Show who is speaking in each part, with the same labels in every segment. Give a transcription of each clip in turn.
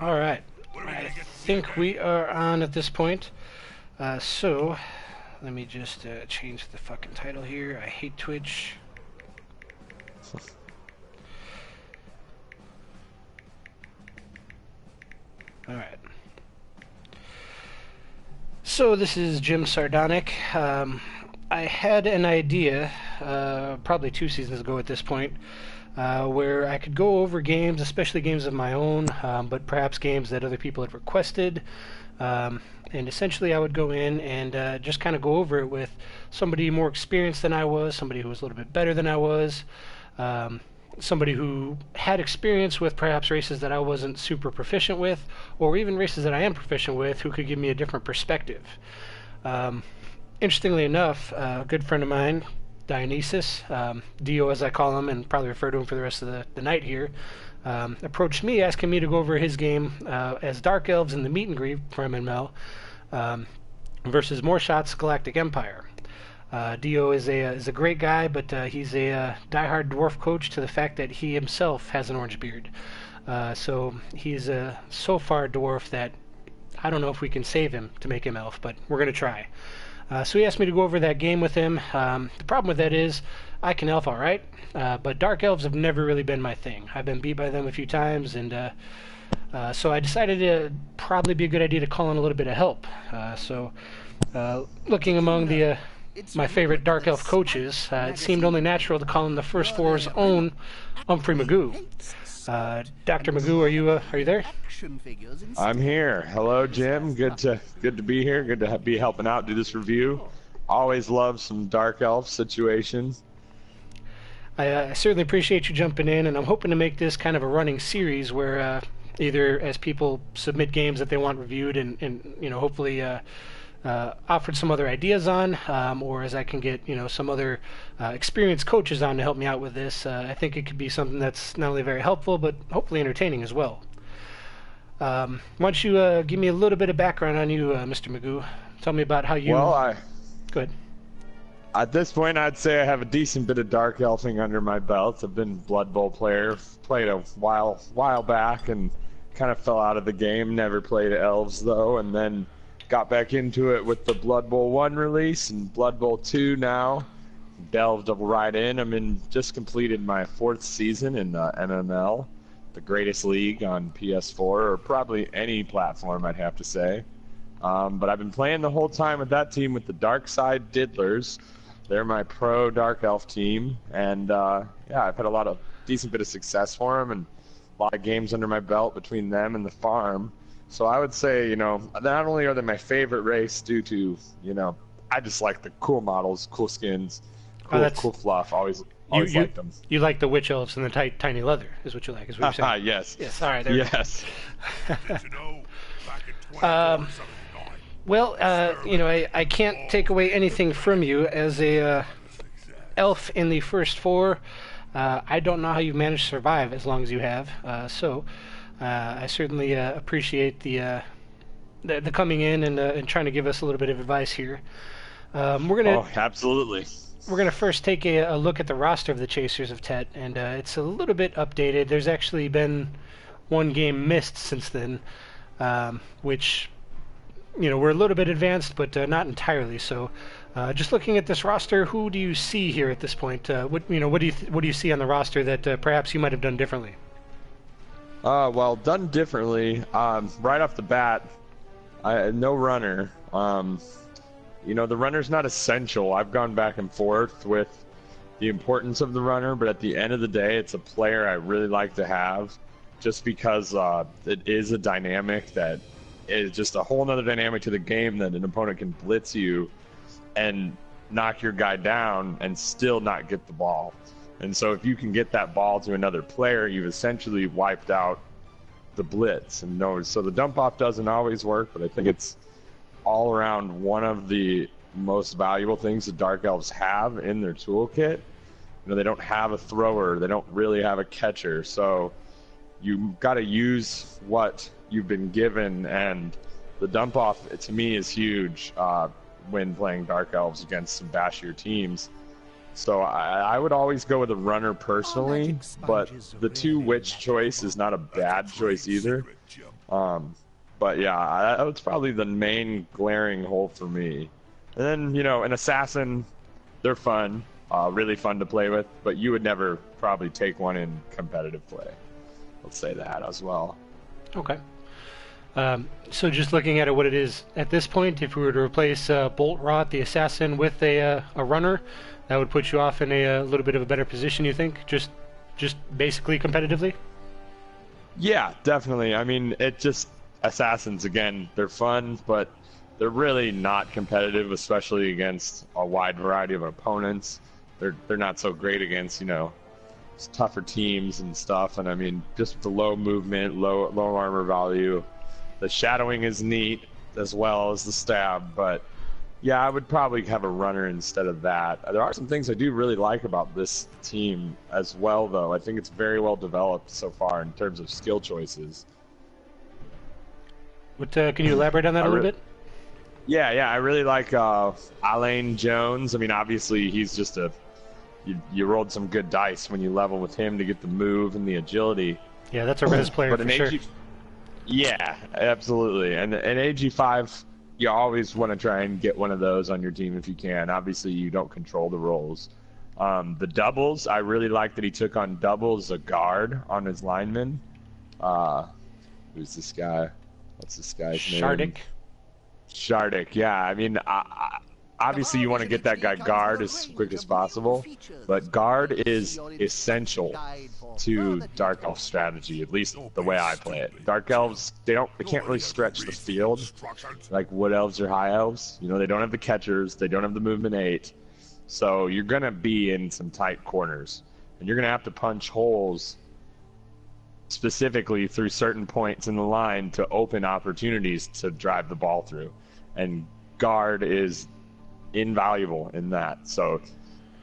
Speaker 1: All right. I think we are on at this point. So, let me just change the fucking title here. I hate Twitch. All right. So this is Jim Sardonic. I had an idea, probably 2 seasons ago at this point, where I could go over games, especially games of my own, but perhaps games that other people had requested. And essentially I would go in and just kind of go over it with somebody more experienced than I was, somebody who was a little bit better than I was, somebody who had experience with perhaps races that I wasn't super proficient with, or even races that I am proficient with who could give me a different perspective. Interestingly enough, a good friend of mine, Dionysus, Dio as I call him, and probably refer to him for the rest of the night here, approached me asking me to go over his game as Dark Elves in the meet and greet for MML versus More Shots Galactic Empire. Dio is a great guy, but he's a diehard dwarf coach to the fact that he himself has an orange beard. So he's so far dwarf that I don't know if we can save him to make him elf, but we're going to try. So he asked me to go over that game with him. The problem with that is I can elf all right, but Dark Elves have never really been my thing. I've been beat by them a few times, and so I decided it'd probably be a good idea to call in a little bit of help. Looking among my favorite Dark Elf coaches, it seemed only natural to call in the First Four's own Humphrey Magoo. Dr. Magoo, are you there?
Speaker 2: I'm here. Hello, Jim. Good to be here. Good to be helping out, do this review. Always love some Dark Elf situations.
Speaker 1: I certainly appreciate you jumping in, and I'm hoping to make this kind of a running series where either as people submit games that they want reviewed and hopefully offered some other ideas on, or as I can get some other experienced coaches on to help me out with this. I think it could be something that's not only very helpful but hopefully entertaining as well. Why don't you give me a little bit of background on you, Mr. Magoo? Tell me about how you.
Speaker 2: Well,
Speaker 1: Go ahead.
Speaker 2: At this point, I'd say I have a decent bit of Dark Elfing under my belt. I've been Blood Bowl player, played a while back, and kind of fell out of the game. Never played Elves though, and then got back into it with the Blood Bowl 1 release and Blood Bowl 2 now. Delved right in. Just completed my 4th season in MML, the greatest league on PS4, or probably any platform, I'd have to say. But I've been playing the whole time with that team with the Dark Side Diddlers. They're my pro Dark Elf team, and yeah, I've had a decent bit of success for them, and a lot of games under my belt between them and the farm. So I would say, not only are they my favorite race due to, I just like the cool models, cool skins, cool fluff. Always liked them.
Speaker 1: You like the witch elves and the tiny leather, is what you like, is what you're saying?
Speaker 2: Yes.
Speaker 1: Yes. All right. There
Speaker 2: yes.
Speaker 1: Well, I can't take away anything from you as a elf in the First Four. I don't know how you've managed to survive as long as you have. I certainly appreciate the coming in and trying to give us a little bit of advice here.
Speaker 2: Absolutely.
Speaker 1: We're gonna first take a look at the roster of the Chasers of Tet, and it's a little bit updated. There's actually been one game missed since then, which we're a little bit advanced, but not entirely. So, just looking at this roster, who do you see here at this point? What do you see on the roster that perhaps you might have done differently?
Speaker 2: Well, done differently. Right off the bat, no runner. The runner's not essential. I've gone back and forth with the importance of the runner, but at the end of the day, it's a player I really like to have, just because it is a dynamic that is just a whole nother dynamic to the game, that an opponent can blitz you and knock your guy down and still not get the ball. And so if you can get that ball to another player, you've essentially wiped out the blitz. So the dump off doesn't always work, but I think it's all around one of the most valuable things the Dark Elves have in their toolkit. They don't have a thrower, they don't really have a catcher, so you got to use what you've been given, and the dump off to me is huge when playing Dark Elves against some bashier teams. So I would always go with a runner personally, but the 2 witch choice is not a bad choice either. But yeah, that's probably the main glaring hole for me. And then, an assassin, they're fun, really fun to play with, but you would never probably take one in competitive play. Let's say that as well.
Speaker 1: Okay. So just looking at it, what it is at this point, if we were to replace Bolt Rot, the assassin, with a runner, that would put you off in a little bit of a better position. You think, just basically competitively?
Speaker 2: Yeah, definitely. I mean, it just assassins again. They're fun, but they're really not competitive, especially against a wide variety of opponents. They're not so great against tougher teams and stuff. And I mean, just the low movement, low armor value. The shadowing is neat as well as the stab, but yeah, I would probably have a runner instead of that. There are some things I do really like about this team as well, though. I think it's very well developed so far in terms of skill choices.
Speaker 1: What can you elaborate on that a little bit?
Speaker 2: Yeah, I really like Alain Jones. I mean, obviously he's just you rolled some good dice when you level with him to get the move and the agility.
Speaker 1: Yeah, that's a res player for sure.
Speaker 2: Yeah, absolutely. And an AG5, you always want to try and get one of those on your team if you can. Obviously, you don't control the roles. The doubles, I really like that he took on doubles a guard on his lineman. Who's this guy? What's this guy's name? Shardik, yeah. I mean, obviously you want to get that guy guard as quick as possible, but guard is essential to Dark Elf strategy, at least the way I play it. Dark Elves, they can't really stretch the field like Wood Elves or High Elves. They don't have the catchers, they don't have the movement 8, so you're gonna be in some tight corners, and you're gonna have to punch holes specifically through certain points in the line to open opportunities to drive the ball through, and guard is invaluable in that. So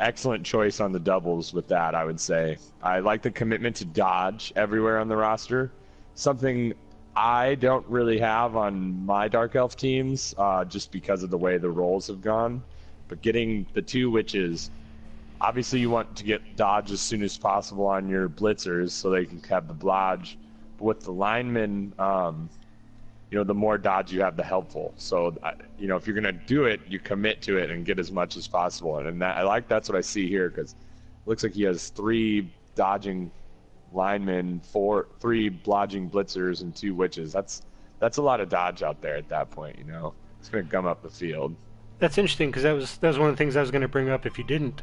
Speaker 2: excellent choice on the doubles with that, I would say. I like the commitment to dodge everywhere on the roster, something I don't really have on my Dark Elf teams, just because of the way the roles have gone. But getting the 2 witches, obviously you want to get dodge as soon as possible on your blitzers so they can have the blodge. But with the linemen, the more dodge you have, the helpful. So, if you're going to do it, you commit to it and get as much as possible. And that's what I see here, because it looks like he has 3 dodging linemen, 3 blodging blitzers, and 2 witches. That's a lot of dodge out there at that point, It's going to gum up the field.
Speaker 1: That's interesting, because that was one of the things I was going to bring up if you didn't.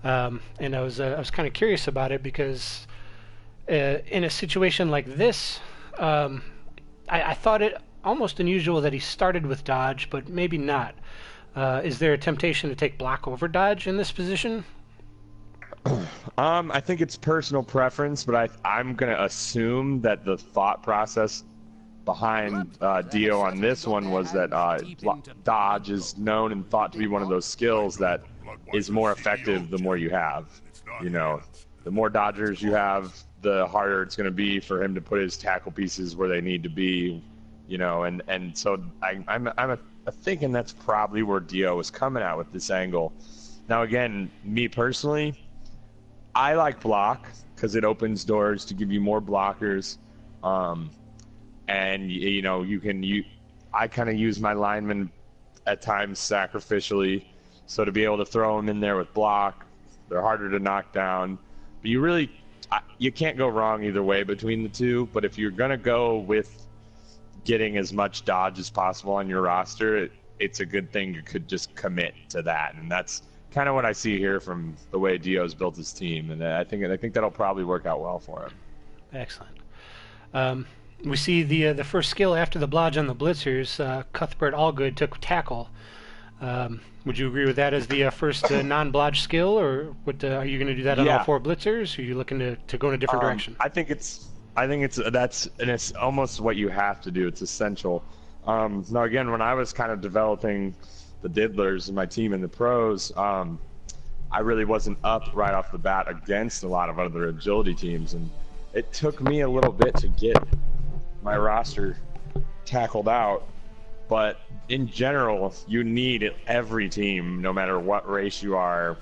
Speaker 1: And I was kind of curious about it, because in a situation like this, I thought it almost unusual that he started with dodge, but maybe not. Is there a temptation to take block over dodge in this position?
Speaker 2: I think it's personal preference, but I'm going to assume that the thought process behind Dio on this one was that dodge is known and thought to be one of those skills that is more effective the more you have. The more dodgers you have, the harder it's going to be for him to put his tackle pieces where they need to be. And so I'm thinking that's probably where Dio was coming at with this angle. Now, again, me personally, I like block because it opens doors to give you more blockers. And I kind of use my linemen at times sacrificially. So to be able to throw them in there with block, they're harder to knock down. But you can't go wrong either way between the two. But if you're going to go with getting as much dodge as possible on your roster, it's a good thing you could just commit to that. And that's kind of what I see here from the way Dio's built his team. And I think that'll probably work out well for him.
Speaker 1: Excellent. We see the first skill after the blodge on the blitzers. Cuthbert Allgood took tackle. Would you agree with that as the first non-blodge skill, or what? Are you going to do that on all 4 blitzers? Or are you looking to go in a different direction?
Speaker 2: I think it's almost what you have to do. It's essential. Now again, when I was kind of developing the diddlers in my team in the pros, I really wasn't up right off the bat against a lot of other agility teams, and it took me a little bit to get my roster tackled out. But in general, you need every team, no matter what race you are,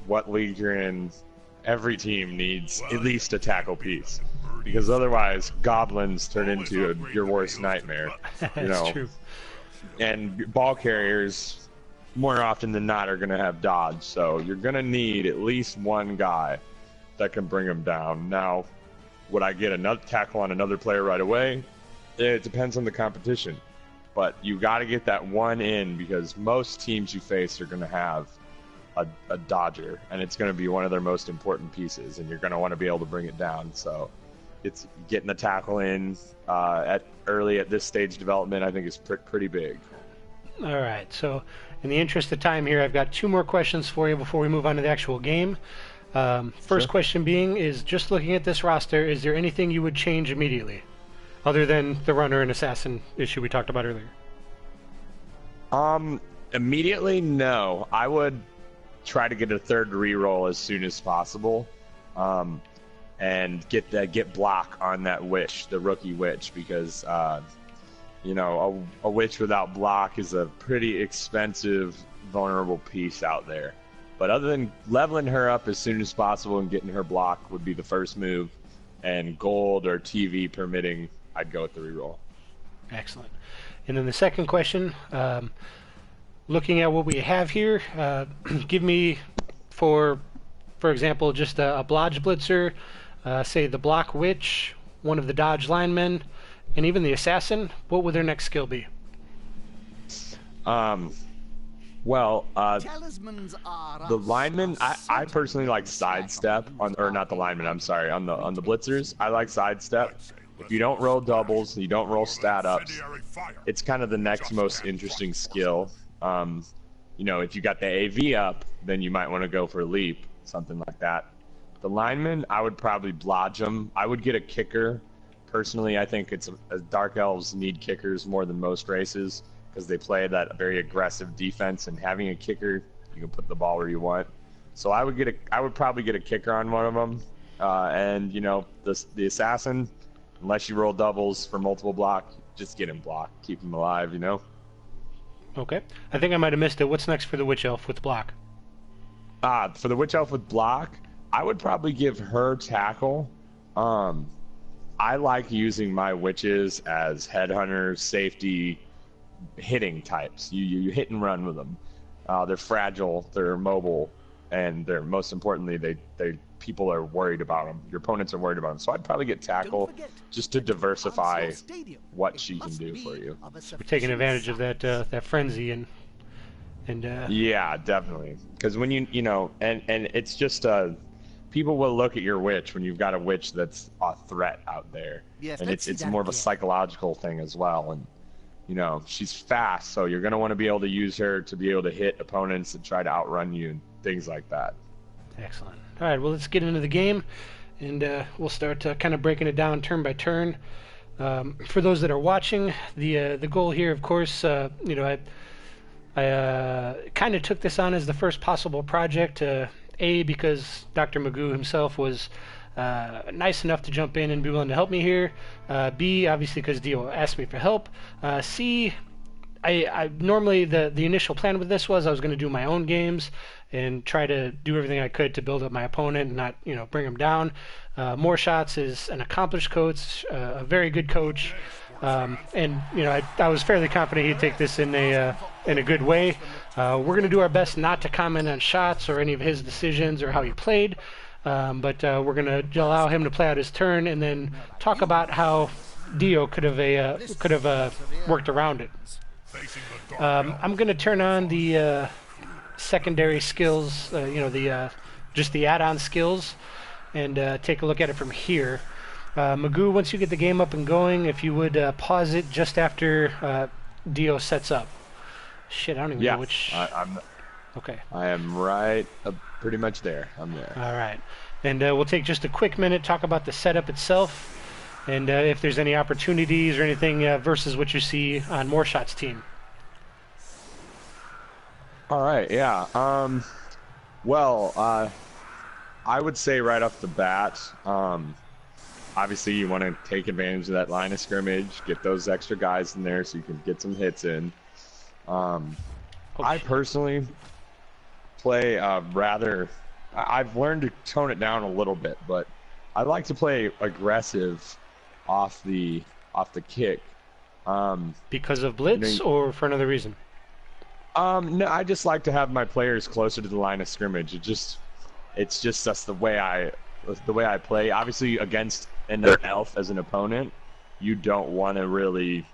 Speaker 2: what league you're in, every team needs at least a tackle piece. because otherwise goblins turn into your worst nightmare.
Speaker 1: That's true.
Speaker 2: And ball carriers, more often than not, are going to have dodge. So you're going to need at least one guy that can bring them down. Now, would I get another tackle on another player right away? It depends on the competition. But you got to get that one in, because most teams you face are going to have a dodger, and it's going to be one of their most important pieces, and you're going to want to be able to bring it down. So it's getting the tackle in early at this stage development, I think, is pretty big.
Speaker 1: All right, so in the interest of time here, I've got 2 more questions for you before we move on to the actual game. First question being is, just looking at this roster, is there anything you would change immediately, other than the runner and assassin issue we talked about earlier?
Speaker 2: Immediately, no. I would try to get a third reroll as soon as possible, and get block on that witch, the rookie witch, because you know, a witch without block is a pretty expensive, vulnerable piece out there. But other than leveling her up as soon as possible and getting her block would be the first move, and gold or TV permitting, I'd go with the reroll. Excellent.
Speaker 1: And then the second question, looking at what we have here, give me, for example, just a Blodge Blitzer, say the Block Witch, one of the Dodge Linemen, and even the Assassin. What would their next skill be?
Speaker 2: Well, the linemen, I personally like sidestep or not the linemen, I'm sorry, on the blitzers, I like sidestep. If you don't roll doubles, you don't roll stat ups, it's kind of the next most interesting skill. You know, if you got the AV up, then you might want to go for a leap, something like that. The linemen, I would probably blodge them. I would get a kicker. Personally, I think Dark Elves need kickers more than most races, because they play that very aggressive defense, and having a kicker, you can put the ball where you want. So I would probably get a kicker on one of them, and you know, the assassin, unless you roll doubles for multiple block, just get him blocked, keep him alive, you know.
Speaker 1: Okay, I think I might have missed it. What's next for the witch elf with block?
Speaker 2: For the witch elf with block, I would probably give her tackle. I like using my witches as headhunters, safety, hitting types. You hit and run with them. They're fragile, they're mobile, and they're, most importantly, they people are worried about them. Your opponents are worried about them. So I'd probably get tackle just to diversify what she can do for you.
Speaker 1: So we're taking advantage of that frenzy and
Speaker 2: yeah, definitely. Because when you know, and it's just people will look at your witch when you've got a witch that's a threat out there, and it's more of a psychological thing as well. And you know, she's fast, so you're going to want to be able to use her to be able to hit opponents and try to outrun you and things like that.
Speaker 1: Excellent. All right, well, let's get into the game, and we'll start kind of breaking it down turn by turn. For those that are watching, the goal here, of course, you know, I kind of took this on as the first possible project, A, because Dr. Magoo himself was nice enough to jump in and be willing to help me here. B, obviously because Dio asked me for help. C, I normally the initial plan with this was I was going to do my own games and try to do everything I could to build up my opponent and not, you know, bring him down. More Shots is an accomplished coach, a very good coach, and you know, I was fairly confident he'd take this in a good way. We're going to do our best not to comment on shots or any of his decisions or how he played. But we're going to allow him to play out his turn and then talk about how Dio could have worked around it. I'm going to turn on the secondary skills, you know, just the add-on skills, and take a look at it from here. Magoo, once you get the game up and going, if you would pause it just after Dio sets up. Shit, I don't even know which... Okay.
Speaker 2: I am right, pretty much there. I'm there.
Speaker 1: All right. And we'll take just a quick minute, talk about the setup itself, and if there's any opportunities or anything versus what you see on More Shots' team.
Speaker 2: All right, yeah. Well, I would say right off the bat, obviously you want to take advantage of that line of scrimmage, get those extra guys in there so you can get some hits in. I personally play I've learned to tone it down a little bit, but I like to play aggressive off the kick.
Speaker 1: Because of
Speaker 2: You
Speaker 1: blitz
Speaker 2: know,
Speaker 1: or for another reason?
Speaker 2: no, I just like to have my players closer to the line of scrimmage. It's just that's the way I play. Obviously, against an elf as an opponent, you don't want to really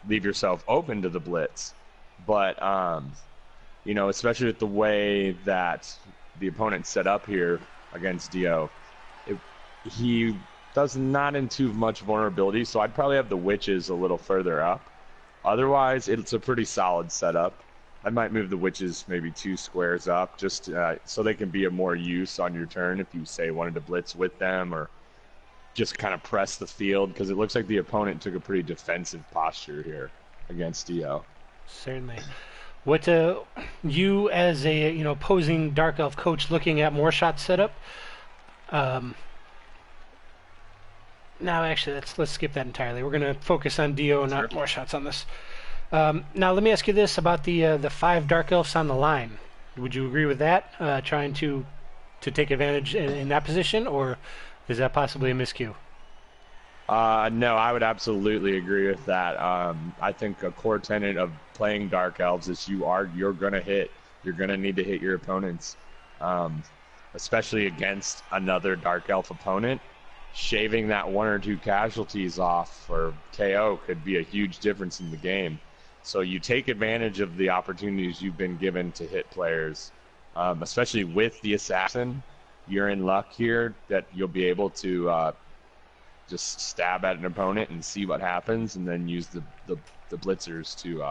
Speaker 2: leave yourself open to the blitz. But you know, especially with the way that the opponent set up here against Dio, it, he does not into much vulnerability. So I'd probably have the witches a little further up. Otherwise, it's a pretty solid setup. I might move the witches maybe 2 squares up just so they can be of more use on your turn if you, say, wanted to blitz with them or just kind of press the field, because it looks like the opponent took a pretty defensive posture here against Dio.
Speaker 1: Certainly. What you as a opposing Dark Elf coach looking at more shot setup? Um, now, actually, let's skip that entirely. We're going to focus on Dio and not more shots on this. Now, let me ask you this about the 5 Dark Elves on the line. Would you agree with that? Trying to take advantage in that position, or is that possibly a miscue?
Speaker 2: No, I would absolutely agree with that. I think a core tenet of playing Dark Elves is you're gonna hit. You're gonna need to hit your opponents, especially against another Dark Elf opponent. Shaving that 1 or 2 casualties off for KO could be a huge difference in the game. So you take advantage of the opportunities you've been given to hit players, especially with the assassin. You're in luck here that you'll be able to just stab at an opponent and see what happens, and then use the blitzers to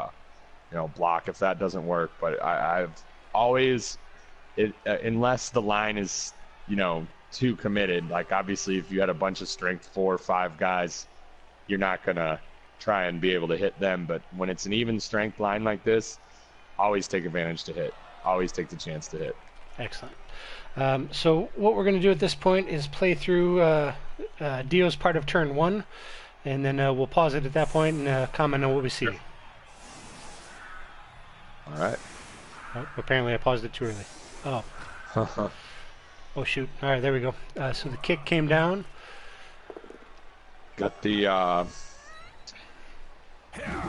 Speaker 2: block if that doesn't work. But I've always, unless the line is too committed, like obviously if you had a bunch of strength 4 or 5 guys, you're not gonna try and be able to hit them. But when it's an even strength line like this, always take advantage to hit. Always take the chance to hit.
Speaker 1: Excellent. So what we're going to do at this point is play through Dio's part of turn 1, and then we'll pause it at that point and comment on what we see.
Speaker 2: All right.
Speaker 1: Oh, apparently I paused it too early. Oh. Oh, shoot. All right, there we go. So the kick came down.
Speaker 2: Got the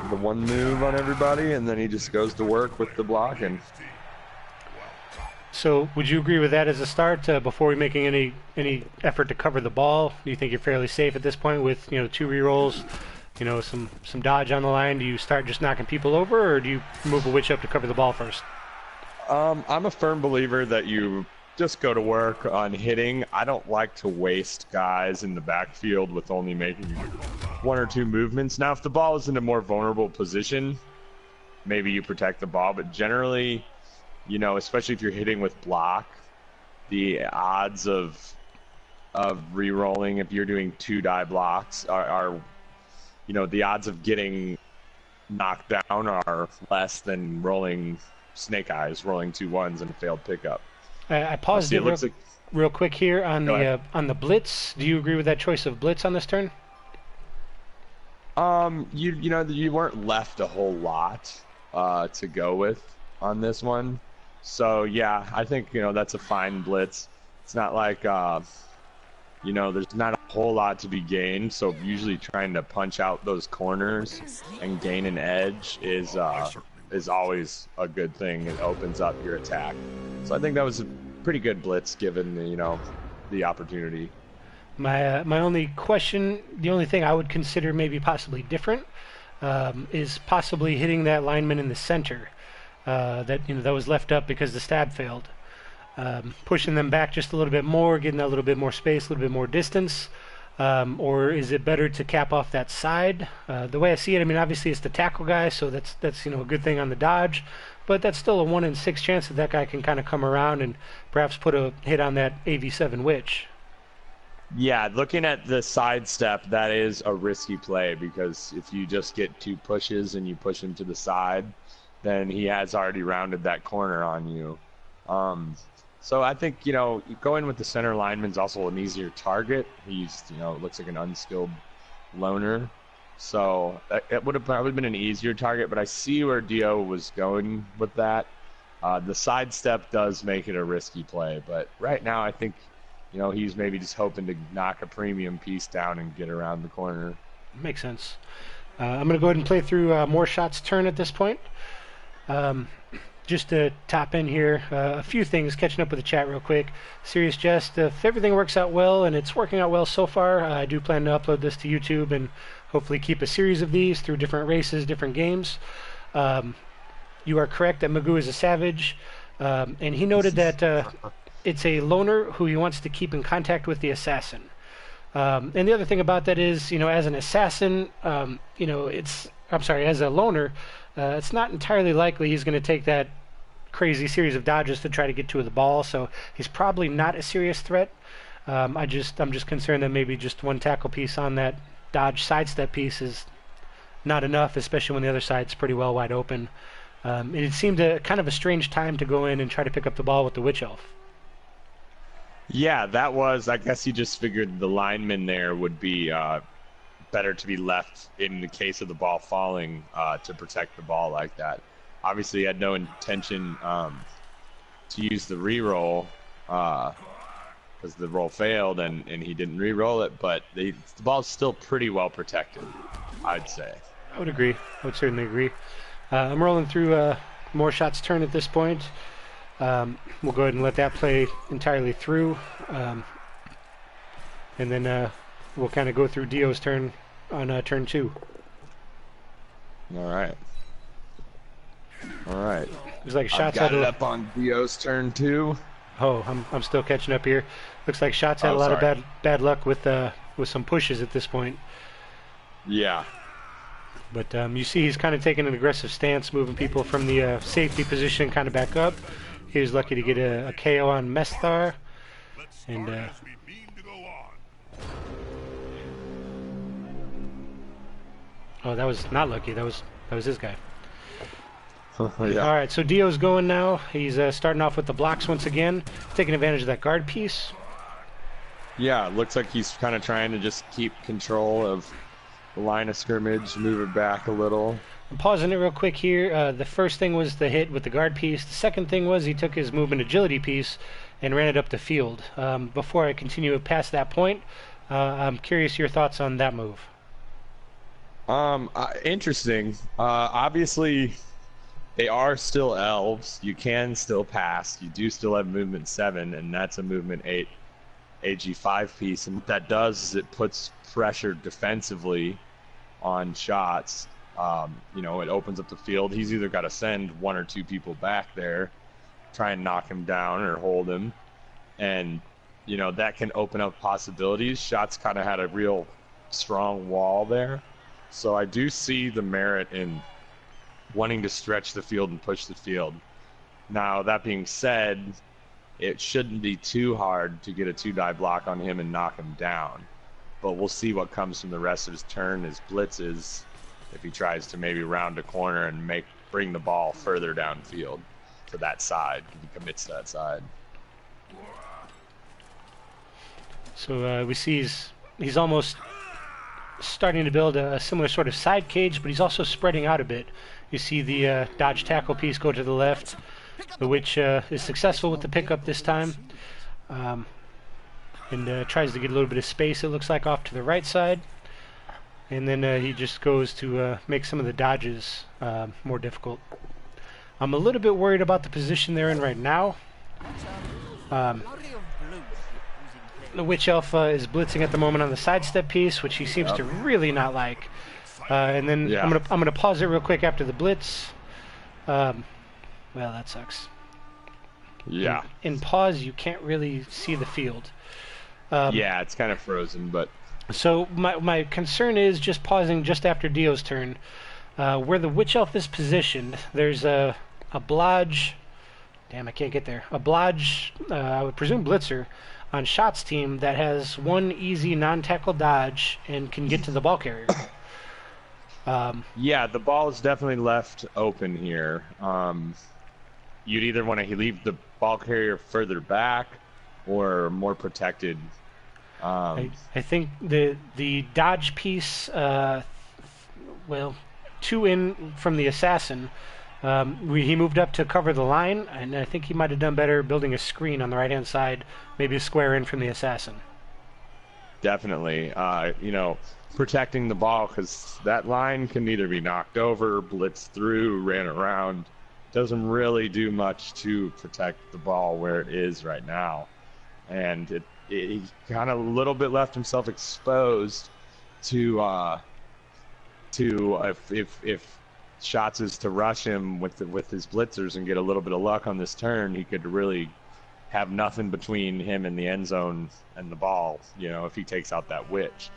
Speaker 2: one move on everybody, and then he just goes to work with the block. And
Speaker 1: so would you agree with that as a start before we making any effort to cover the ball? Do you think you're fairly safe at this point with 2 rerolls, some dodge on the line? Do you start just knocking people over, or do you move a witch up to cover the ball first?
Speaker 2: I'm a firm believer that you just go to work on hitting. I don't like to waste guys in the backfield with only making 1 or 2 movements. Now, if the ball is in a more vulnerable position, maybe you protect the ball, but generally, especially if you're hitting with block, the odds of re-rolling, if you're doing 2 die blocks, are the odds of getting knocked down are less than rolling snake eyes, rolling 2 1s and a failed pickup.
Speaker 1: I paused it real quick here on the blitz. Do you agree with that choice of blitz on this turn?
Speaker 2: You weren't left a whole lot to go with on this one. So yeah, I think that's a fine blitz. It's not like there's not a whole lot to be gained. So usually trying to punch out those corners and gain an edge is always a good thing. It opens up your attack. So I think that was a pretty good blitz given the opportunity.
Speaker 1: My only question, the only thing I would consider maybe possibly different, is possibly hitting that lineman in the center that was left up because the stab failed. Pushing them back just a little bit more, getting that little bit more space, a little bit more distance. Or is it better to cap off that side? The way I see it, obviously it's the tackle guy, so that's a good thing on the dodge, but that's still a 1 in 6 chance that guy can kind of come around and perhaps put a hit on that AV7 witch.
Speaker 2: Yeah, looking at the sidestep, that is a risky play, because if you just get 2 pushes and you push him to the side, then he has already rounded that corner on you. So I think, going with the center lineman's also an easier target. He's, looks like an unskilled loner. So it would have probably been an easier target, but I see where Dio was going with that. The sidestep does make it a risky play, but right now I think he's maybe just hoping to knock a premium piece down and get around the corner.
Speaker 1: Makes sense. I'm going to go ahead and play through more shots turn at this point. Just to top in here, a few things, catching up with the chat real quick. Serious Jest, if everything works out well, and it's working out well so far, I do plan to upload this to YouTube and hopefully keep a series of these through different races, different games. You are correct that Magoo is a savage, and he noted that it's a loner who he wants to keep in contact with the assassin. And the other thing about that is, as an assassin, as a loner, it's not entirely likely he's going to take that crazy series of dodges to try to get to the ball, so he's probably not a serious threat. I'm just concerned that maybe just one tackle piece on that dodge sidestep piece is not enough, especially when the other side's pretty well wide open. It seemed kind of a strange time to go in and try to pick up the ball with the Witch Elf.
Speaker 2: Yeah, I guess he just figured the lineman there would be better to be left in the case of the ball falling to protect the ball like that. Obviously, he had no intention to use the re-roll because the roll failed and he didn't re-roll it, but the ball's still pretty well protected, I'd say.
Speaker 1: I would agree. I would certainly agree. I'm rolling through more shots turn at this point. We'll go ahead and let that play entirely through. And then we'll kind of go through Dio's turn on turn 2.
Speaker 2: All right.
Speaker 1: Looks like shots
Speaker 2: got it up on Dio's turn 2.
Speaker 1: Oh, I'm still catching up here. Looks like shots had a lot of bad luck with some pushes at this point.
Speaker 2: Yeah.
Speaker 1: But you see he's kind of taking an aggressive stance, moving people from the safety position kind of back up. He was lucky to get a KO on Mesthar. And oh, that was not lucky. That was his guy.
Speaker 2: Yeah.
Speaker 1: All right, so Dio's going now. He's starting off with the blocks once again, taking advantage of that guard piece.
Speaker 2: Yeah, it looks like he's kind of trying to just keep control of the line of scrimmage, move it back a little.
Speaker 1: I'm pausing it real quick here. The first thing was the hit with the guard piece. The second thing was he took his movement agility piece and ran it up the field. Before I continue past that point, I'm curious your thoughts on that move.
Speaker 2: Interesting. Obviously, they are still elves. You can still pass. You do still have movement 7, and that's a movement 8 AG5 piece. And what that does is it puts pressure defensively on shots. It opens up the field. He's either got to send 1 or 2 people back there, try and knock him down or hold him. And, that can open up possibilities. Shots kind of had a real strong wall there. So I do see the merit in wanting to stretch the field and push the field. Now, that being said, it shouldn't be too hard to get a 2-die block on him and knock him down. But we'll see what comes from the rest of his turn, his blitzes, if he tries to maybe round a corner and bring the ball further downfield to that side, if he commits to that side.
Speaker 1: So we see he's almost starting to build a similar sort of side cage, but he's also spreading out a bit. You see the dodge tackle piece go to the left, which is successful with the pickup this time. And tries to get a little bit of space, it looks like, off to the right side. And then he just goes to make some of the dodges more difficult. I'm a little bit worried about the position they're in right now. The Witch Elf is blitzing at the moment on the sidestep piece, which he seems to really not like. And then I'm gonna pause it real quick after the blitz. Well, that sucks.
Speaker 2: Yeah.
Speaker 1: In pause, you can't really see the field.
Speaker 2: Yeah, it's kind of frozen, but...
Speaker 1: So my concern is just pausing just after Dio's turn. Where the Witch Elf is positioned, there's a Blodge... Damn, I can't get there. A Blodge, I would presume Blitzer, on Shot's team that has 1 easy non-tackle dodge and can get to the ball carrier.
Speaker 2: Yeah, the ball is definitely left open here. You'd either want to leave the ball carrier further back or more protected.
Speaker 1: I think the dodge piece, 2 in from the assassin, He moved up to cover the line, and I think he might have done better building a screen on the right-hand side, maybe a square in from the assassin.
Speaker 2: Definitely, protecting the ball, because that line can either be knocked over, blitzed through, ran around. Doesn't really do much to protect the ball where it is right now. And he kind of a little bit left himself exposed to if Shots is to rush him with his blitzers and get a little bit of luck on this turn, he could really have nothing between him and the end zone and the ball, if he takes out that witch.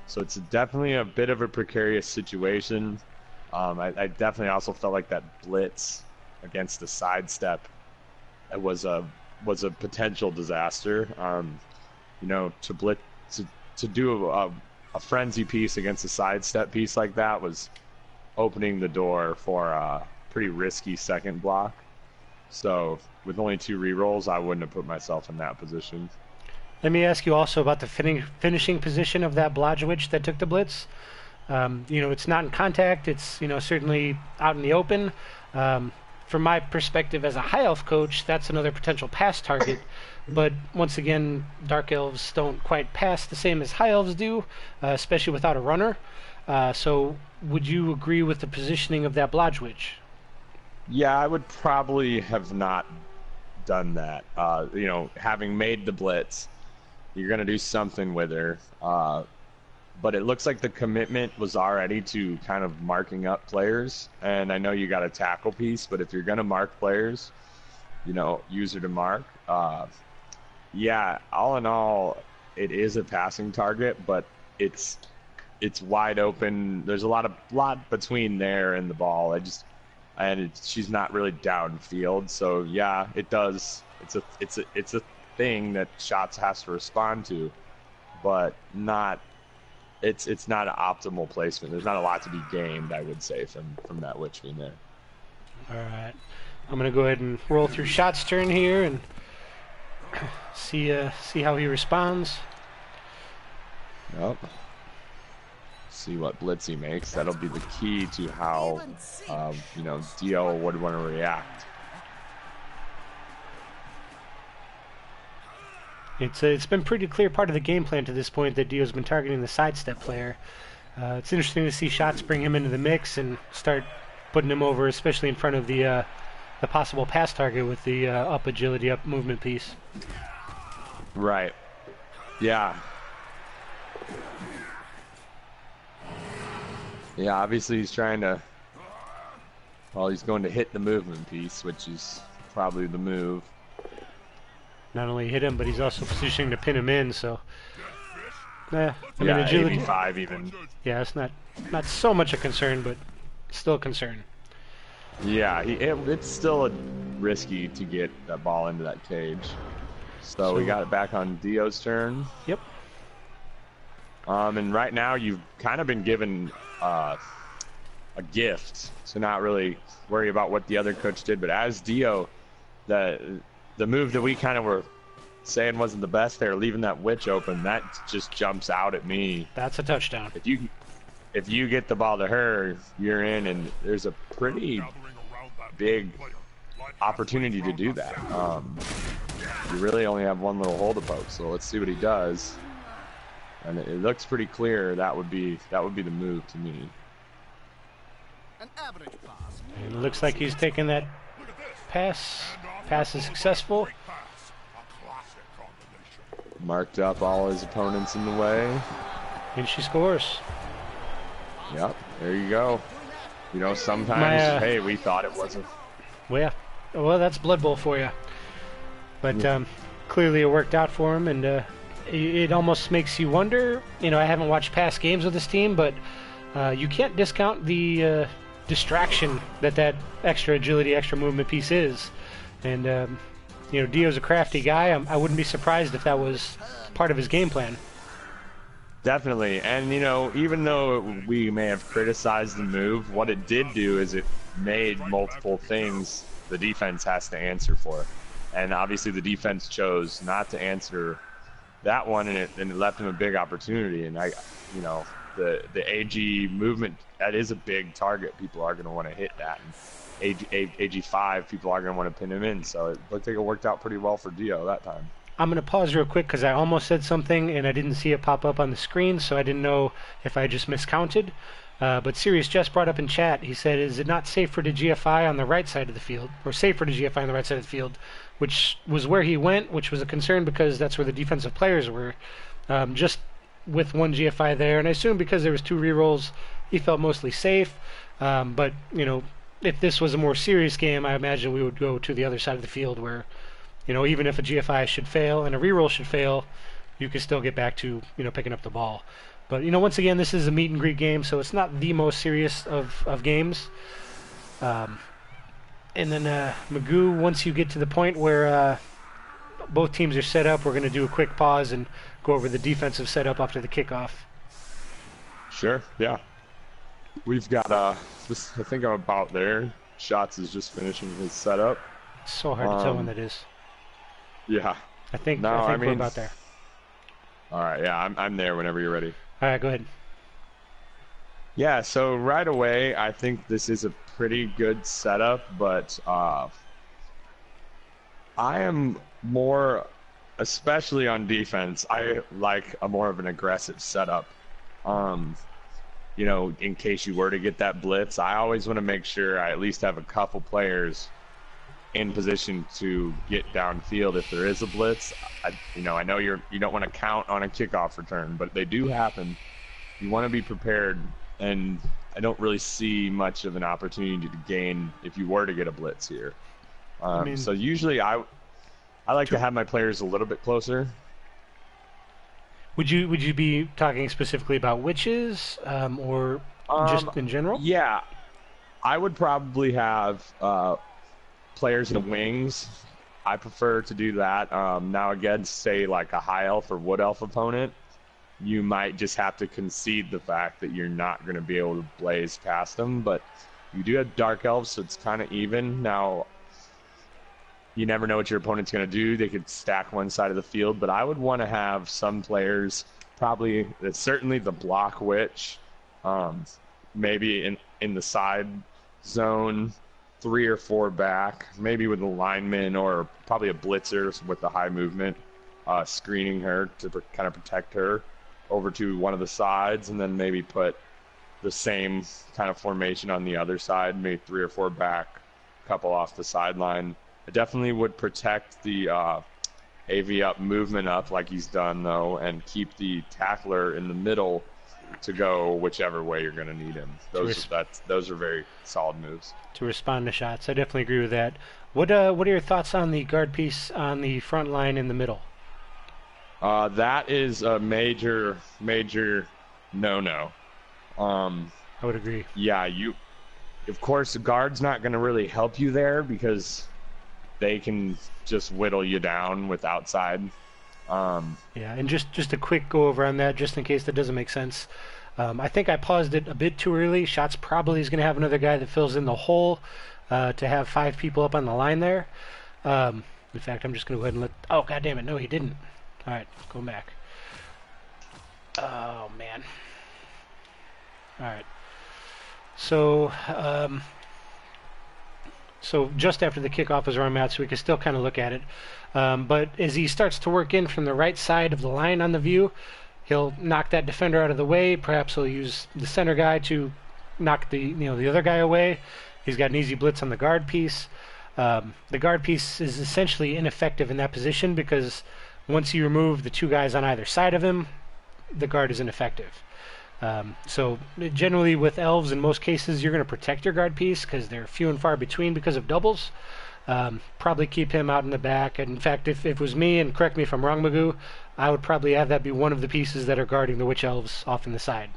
Speaker 2: So it's definitely a bit of a precarious situation. I definitely also felt like that blitz against the sidestep was a potential disaster. To blitz to do a frenzy piece against a sidestep piece like that was opening the door for a pretty risky second block. So with only 2 rerolls, I wouldn't have put myself in that position.
Speaker 1: Let me ask you also about the finishing position of that Blodgewicz that took the blitz. It's not in contact. It's, certainly out in the open. From my perspective as a high elf coach, that's another potential pass target. But once again, Dark Elves don't quite pass the same as high elves do, especially without a runner. So would you agree with the positioning of that Blodgewicz?
Speaker 2: Yeah, I would probably have not done that. Having made the blitz, you're going to do something with her. But it looks like the commitment was already to kind of marking up players. And I know you got a tackle piece, but if you're going to mark players, use her to mark. Yeah, all in all, it is a passing target, but it's wide open. There's a lot between there and the ball. She's not really downfield. So yeah, it does. It's a thing that Shots has to respond to, but not. It's not an optimal placement. There's not a lot to be gained, I would say, from that witch being there.
Speaker 1: All right, I'm gonna go ahead and roll through Shots' turn here and see how he responds.
Speaker 2: Yep. See what blitz he makes. That'll be the key to how Dio would want to react.
Speaker 1: It's been pretty clear part of the game plan to this point that Dio's been targeting the sidestep player. It's interesting to see Shots bring him into the mix and start putting him over, especially in front of the possible pass target with the up agility, up movement piece.
Speaker 2: Right. Yeah. Yeah, obviously he's trying to... Well, he's going to hit the movement piece, which is probably the move.
Speaker 1: Not only hit him, but he's also positioning to pin him in, so...
Speaker 2: agility... 85 even.
Speaker 1: Yeah, it's not so much a concern, but still a concern.
Speaker 2: Yeah, it's still risky to get that ball into that cage. So we got it back on Dio's turn.
Speaker 1: Yep.
Speaker 2: And right now you've kind of been given a gift, so not really worry about what the other coach did. But as Dio, the move that we kind of were saying wasn't the best there, leaving that witch open, that just jumps out at me.
Speaker 1: That's a touchdown.
Speaker 2: If you get the ball to her, you're in, and there's a pretty big opportunity to do that. You really only have one little hole to poke, so let's see what he does. And it looks pretty clear that would be the move to me.
Speaker 1: And it looks like he's taking that pass. Pass is successful.
Speaker 2: Marked up all his opponents in the way.
Speaker 1: And she scores.
Speaker 2: Yep, there you go. Sometimes, hey, we thought it wasn't.
Speaker 1: Well, yeah. Well, that's Blood Bowl for you. But clearly it worked out for him, and it almost makes you wonder. I haven't watched past games with this team, but you can't discount the distraction that extra agility, extra movement piece is. And, Dio's a crafty guy. I wouldn't be surprised if that was part of his game plan.
Speaker 2: Definitely. And, even though we may have criticized the move, what it did do is it made multiple things the defense has to answer for. And obviously the defense chose not to answer that one, and it left him a big opportunity. And the AG movement, that is a big target. People are going to want to hit that. And AG5, people are going to want to pin him in. So it looked like it worked out pretty well for Dio that time.
Speaker 1: I'm going to pause real quick because I almost said something and I didn't see it pop up on the screen, so I didn't know if I just miscounted. But Sirius just brought up in chat, he said, is it not safer to GFI on the right side of the field, or safer to GFI on the right side of the field, which was where he went, which was a concern because that's where the defensive players were. Just with one GFI there, and I assume because there was 2 rerolls, he felt mostly safe. But, you know, if this was a more serious game, I imagine we would go to the other side of the field where, you know, even if a GFI should fail and a reroll should fail, you can still get back to, you know, picking up the ball. But, you know, once again, this is a meet and greet game, so it's not the most serious of games. And then Magoo, once you get to the point where both teams are set up, we're going to do a quick pause and go over the defensive setup after the kickoff.
Speaker 2: Sure, yeah. We've got, I think I'm about there. Shots is just finishing his setup.
Speaker 1: It's so hard to tell when that is.
Speaker 2: Yeah.
Speaker 1: I think we're about there.
Speaker 2: All right, yeah, I'm there whenever you're ready.
Speaker 1: All right, go ahead.
Speaker 2: Yeah, so right away, I think this is a pretty good setup, but I am more, especially on defense, I like a more of an aggressive setup. You know, in case you were to get that blitz, I always want to make sure I at least have a couple players in position to get downfield if there is a blitz. I know you don't want to count on a kickoff return, but they do happen. You want to be prepared, and I don't really see much of an opportunity to gain if you were to get a blitz here. So usually I like to have my players a little bit closer.
Speaker 1: Would you be talking specifically about witches, or just in general?
Speaker 2: Yeah, I would probably have players in the wings. I prefer to do that. Now against, say, like a high elf or wood elf opponent, you might just have to concede the fact that you're not going to be able to blaze past them. But you do have dark elves, so it's kind of even. Now, you never know what your opponent's going to do. They could stack one side of the field, but I would want to have some players, certainly the block witch, maybe in the side zone, 3 or 4 back, maybe with a lineman or probably a blitzer with the high movement, screening her to kind of protect her over to one of the sides, and then maybe put the same kind of formation on the other side, maybe 3 or 4 back, a couple off the sideline. I definitely would protect the AV up movement up like he's done, though, and keep the tackler in the middle to go whichever way you're going to need him. Those are very solid moves. To
Speaker 1: respond to shots. I definitely agree with that. What are your thoughts on the guard piece on the front line in the middle?
Speaker 2: That is a major no-no.
Speaker 1: I would agree.
Speaker 2: Yeah, of course, the guard's not going to really help you there because they can just whittle you down with outside.
Speaker 1: Yeah, and just a quick go over on that, just in case that doesn't make sense. I think I paused it a bit too early. Shots probably is going to have another guy that fills in the hole to have 5 people up on the line there. In fact, I'm just going to go ahead and let... Oh, God damn it. No, he didn't. All right, go back. Oh, man. All right. So just after the kickoff is where I'm at, so we can still kind of look at it. But as he starts to work in from the right side of the line on the view, he'll knock that defender out of the way. Perhaps he'll use the center guy to knock the other guy away. He's got an easy blitz on the guard piece. The guard piece is essentially ineffective in that position because once you remove the 2 guys on either side of him, the guard is ineffective. So generally with elves, in most cases, you're going to protect your guard piece because they're few and far between because of doubles. Probably keep him out in the back. And in fact, if it was me, and correct me if I'm wrong, Magoo, I would probably have that be one of the pieces that are guarding the witch elves off in the side.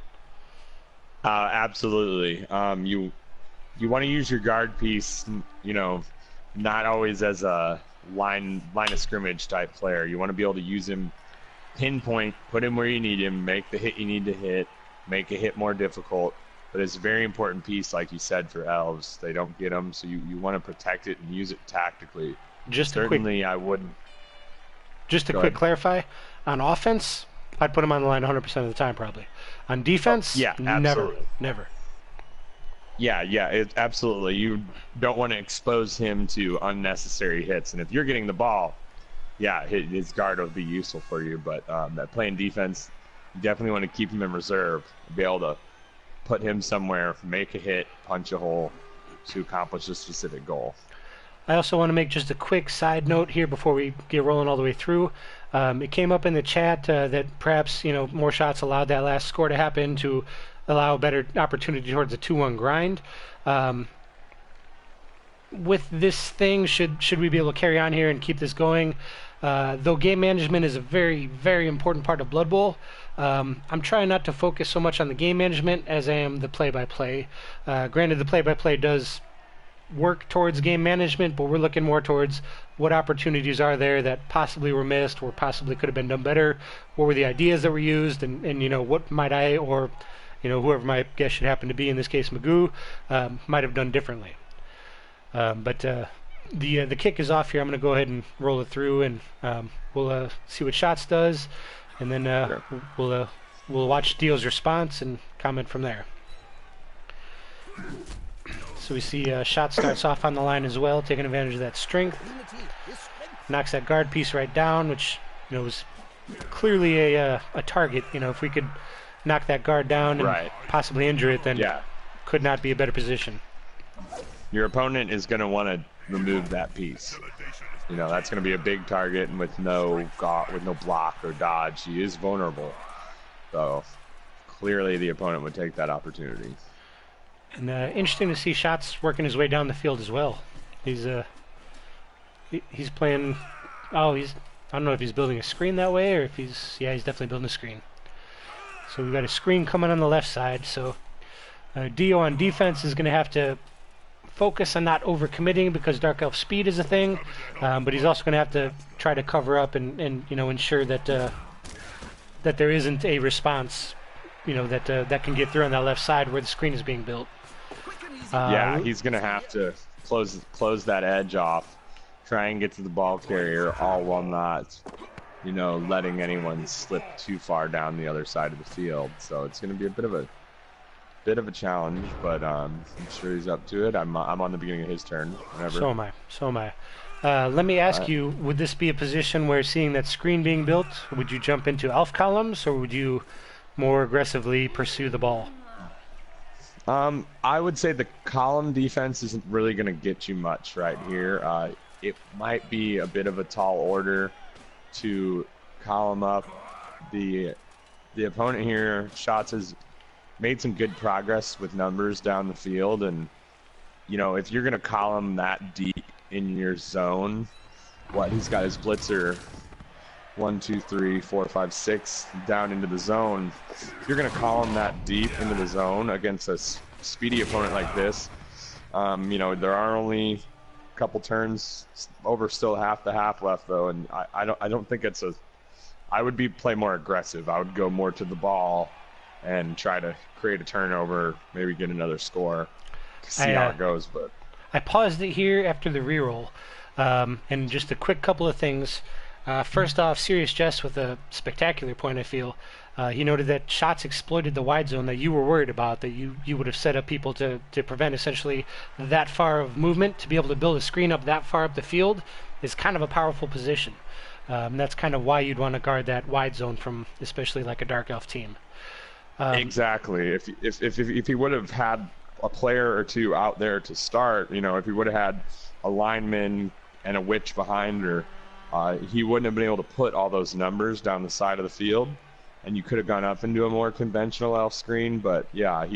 Speaker 2: Absolutely. You want to use your guard piece, not always as a line of scrimmage type player. You want to be able to use him, pinpoint, put him where you need him, make the hit you need to hit, make a hit more difficult. But it's a very important piece, like you said, for elves. They don't get them, so you want to protect it and use it tactically.
Speaker 1: I would. Just to quick clarify, on offense, I'd put him on the line 100% of the time, probably. On defense,
Speaker 2: Yeah,
Speaker 1: never,
Speaker 2: absolutely.
Speaker 1: never.
Speaker 2: Yeah, absolutely. You don't want to expose him to unnecessary hits, and if you're getting the ball, yeah, his guard will be useful for you. But that playing defense, you definitely want to keep him in reserve, be able to put him somewhere, make a hit, punch a hole to accomplish a specific goal.
Speaker 1: I also want to make just a quick side note here before we get rolling all the way through. It came up in the chat that perhaps more shots allowed that last score to happen to allow a better opportunity towards a 2-1 grind. With this thing, should we be able to carry on here and keep this going? Though game management is a very, very important part of Blood Bowl, I'm trying not to focus so much on the game management as I am the play-by-play. Granted, the play-by-play does work towards game management, but we're looking more towards what opportunities are there that possibly were missed or possibly could have been done better. What were the ideas that were used, and what might I or whoever my guest should happen to be, in this case Magoo, might have done differently. But the kick is off here. I'm going to go ahead and roll it through, and we'll see what Shots does, and then
Speaker 2: Sure.
Speaker 1: we'll watch Dio's response and comment from there. So we see Shot starts off on the line as well, taking advantage of that strength. Knocks that guard piece right down, which was clearly a target. If we could knock that guard down and possibly injure it, then could not be a better position.
Speaker 2: Your opponent is going to want to remove that piece. That's going to be a big target, and with no block or dodge, he is vulnerable. So clearly the opponent would take that opportunity.
Speaker 1: And interesting to see Shots working his way down the field as well. He's playing. I don't know if he's building a screen that way or if he's definitely building a screen. So we've got a screen coming on the left side. So Dio on defense is going to have to focus on not overcommitting because Dark Elf speed is a thing, but he's also going to have to try to cover up and ensure that that there isn't a response, that can get through on that left side where the screen is being built.
Speaker 2: He's going to have to close that edge off, try and get to the ball carrier, all while not, letting anyone slip too far down the other side of the field. So it's going to be a bit of a challenge, but I'm sure he's up to it. I'm on the beginning of his turn. Whenever.
Speaker 1: So am I. Let me ask you, would this be a position where, seeing that screen being built, would you jump into elf columns, or would you more aggressively pursue the ball?
Speaker 2: I would say the column defense isn't really going to get you much right here. It might be a bit of a tall order to column up. The opponent here, Shots, has made some good progress with numbers down the field, and if you're going to column that deep in your zone, he's got his blitzer 1, 2, 3, 4, 5, 6 down into the zone. If you're going to column that deep into the zone against a speedy opponent like this, there are only a couple turns over, still half the half left though, and I don't think it's I would play more aggressive. I would go more to the ball and try to create a turnover, maybe get another score, see how it goes. But
Speaker 1: I paused it here after the reroll, and just a quick couple of things. First off, Serious Jest with a spectacular point, I feel. He noted that Shots exploited the wide zone that you were worried about, that you would have set up people to prevent essentially that far of movement. To be able to build a screen up that far up the field is kind of a powerful position. That's kind of why you'd want to guard that wide zone from especially like a Dark Elf team.
Speaker 2: Exactly. If he would have had a player or two out there to start, if he would have had a lineman and a witch behind her, he wouldn't have been able to put all those numbers down the side of the field, and you could have gone up into a more conventional elf screen. But yeah,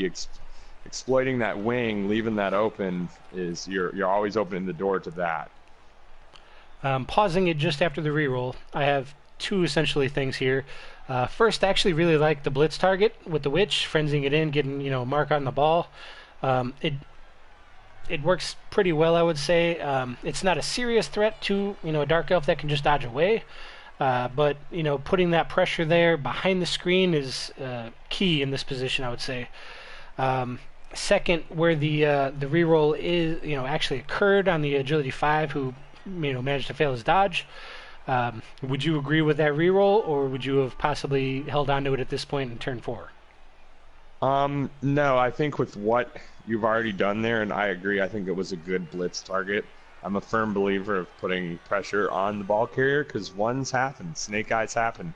Speaker 2: exploiting that wing, leaving that open, is you're always opening the door to that.
Speaker 1: Pausing it just after the reroll, I have two essentially things here. First, I actually really like the blitz target with the witch, frenzying it in, getting a mark on the ball. It works pretty well, I would say. It's not a serious threat to a Dark Elf that can just dodge away, but putting that pressure there behind the screen is key in this position, I would say. Second, where the reroll is actually occurred on the Agility 5, who managed to fail his dodge. Would you agree with that reroll, or would you have possibly held on to it at this point in turn 4?
Speaker 2: No, I think with what you've already done there, and I agree, I think it was a good blitz target. I'm a firm believer of putting pressure on the ball carrier because ones happen, snake eyes happen.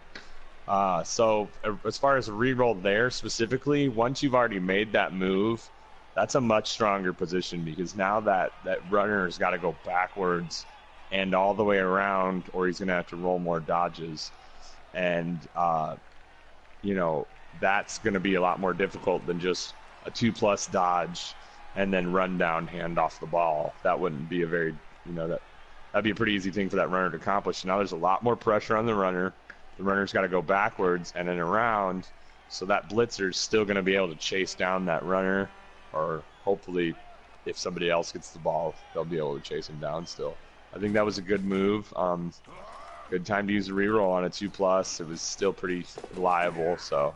Speaker 2: As far as a reroll there specifically, once you've already made that move, that's a much stronger position because now that runner's got to go backwards and all the way around, or he's going to have to roll more dodges. And, you know, that's going to be a lot more difficult than just a 2+ dodge and then run down, hand off the ball. That wouldn't be a very, that'd be a pretty easy thing for that runner to accomplish. Now there's a lot more pressure on the runner. The runner's got to go backwards and then around, so that blitzer's still going to be able to chase down that runner, or hopefully if somebody else gets the ball, they'll be able to chase him down still. I think that was a good move. Good time to use a reroll on a 2+. It was still pretty reliable, so.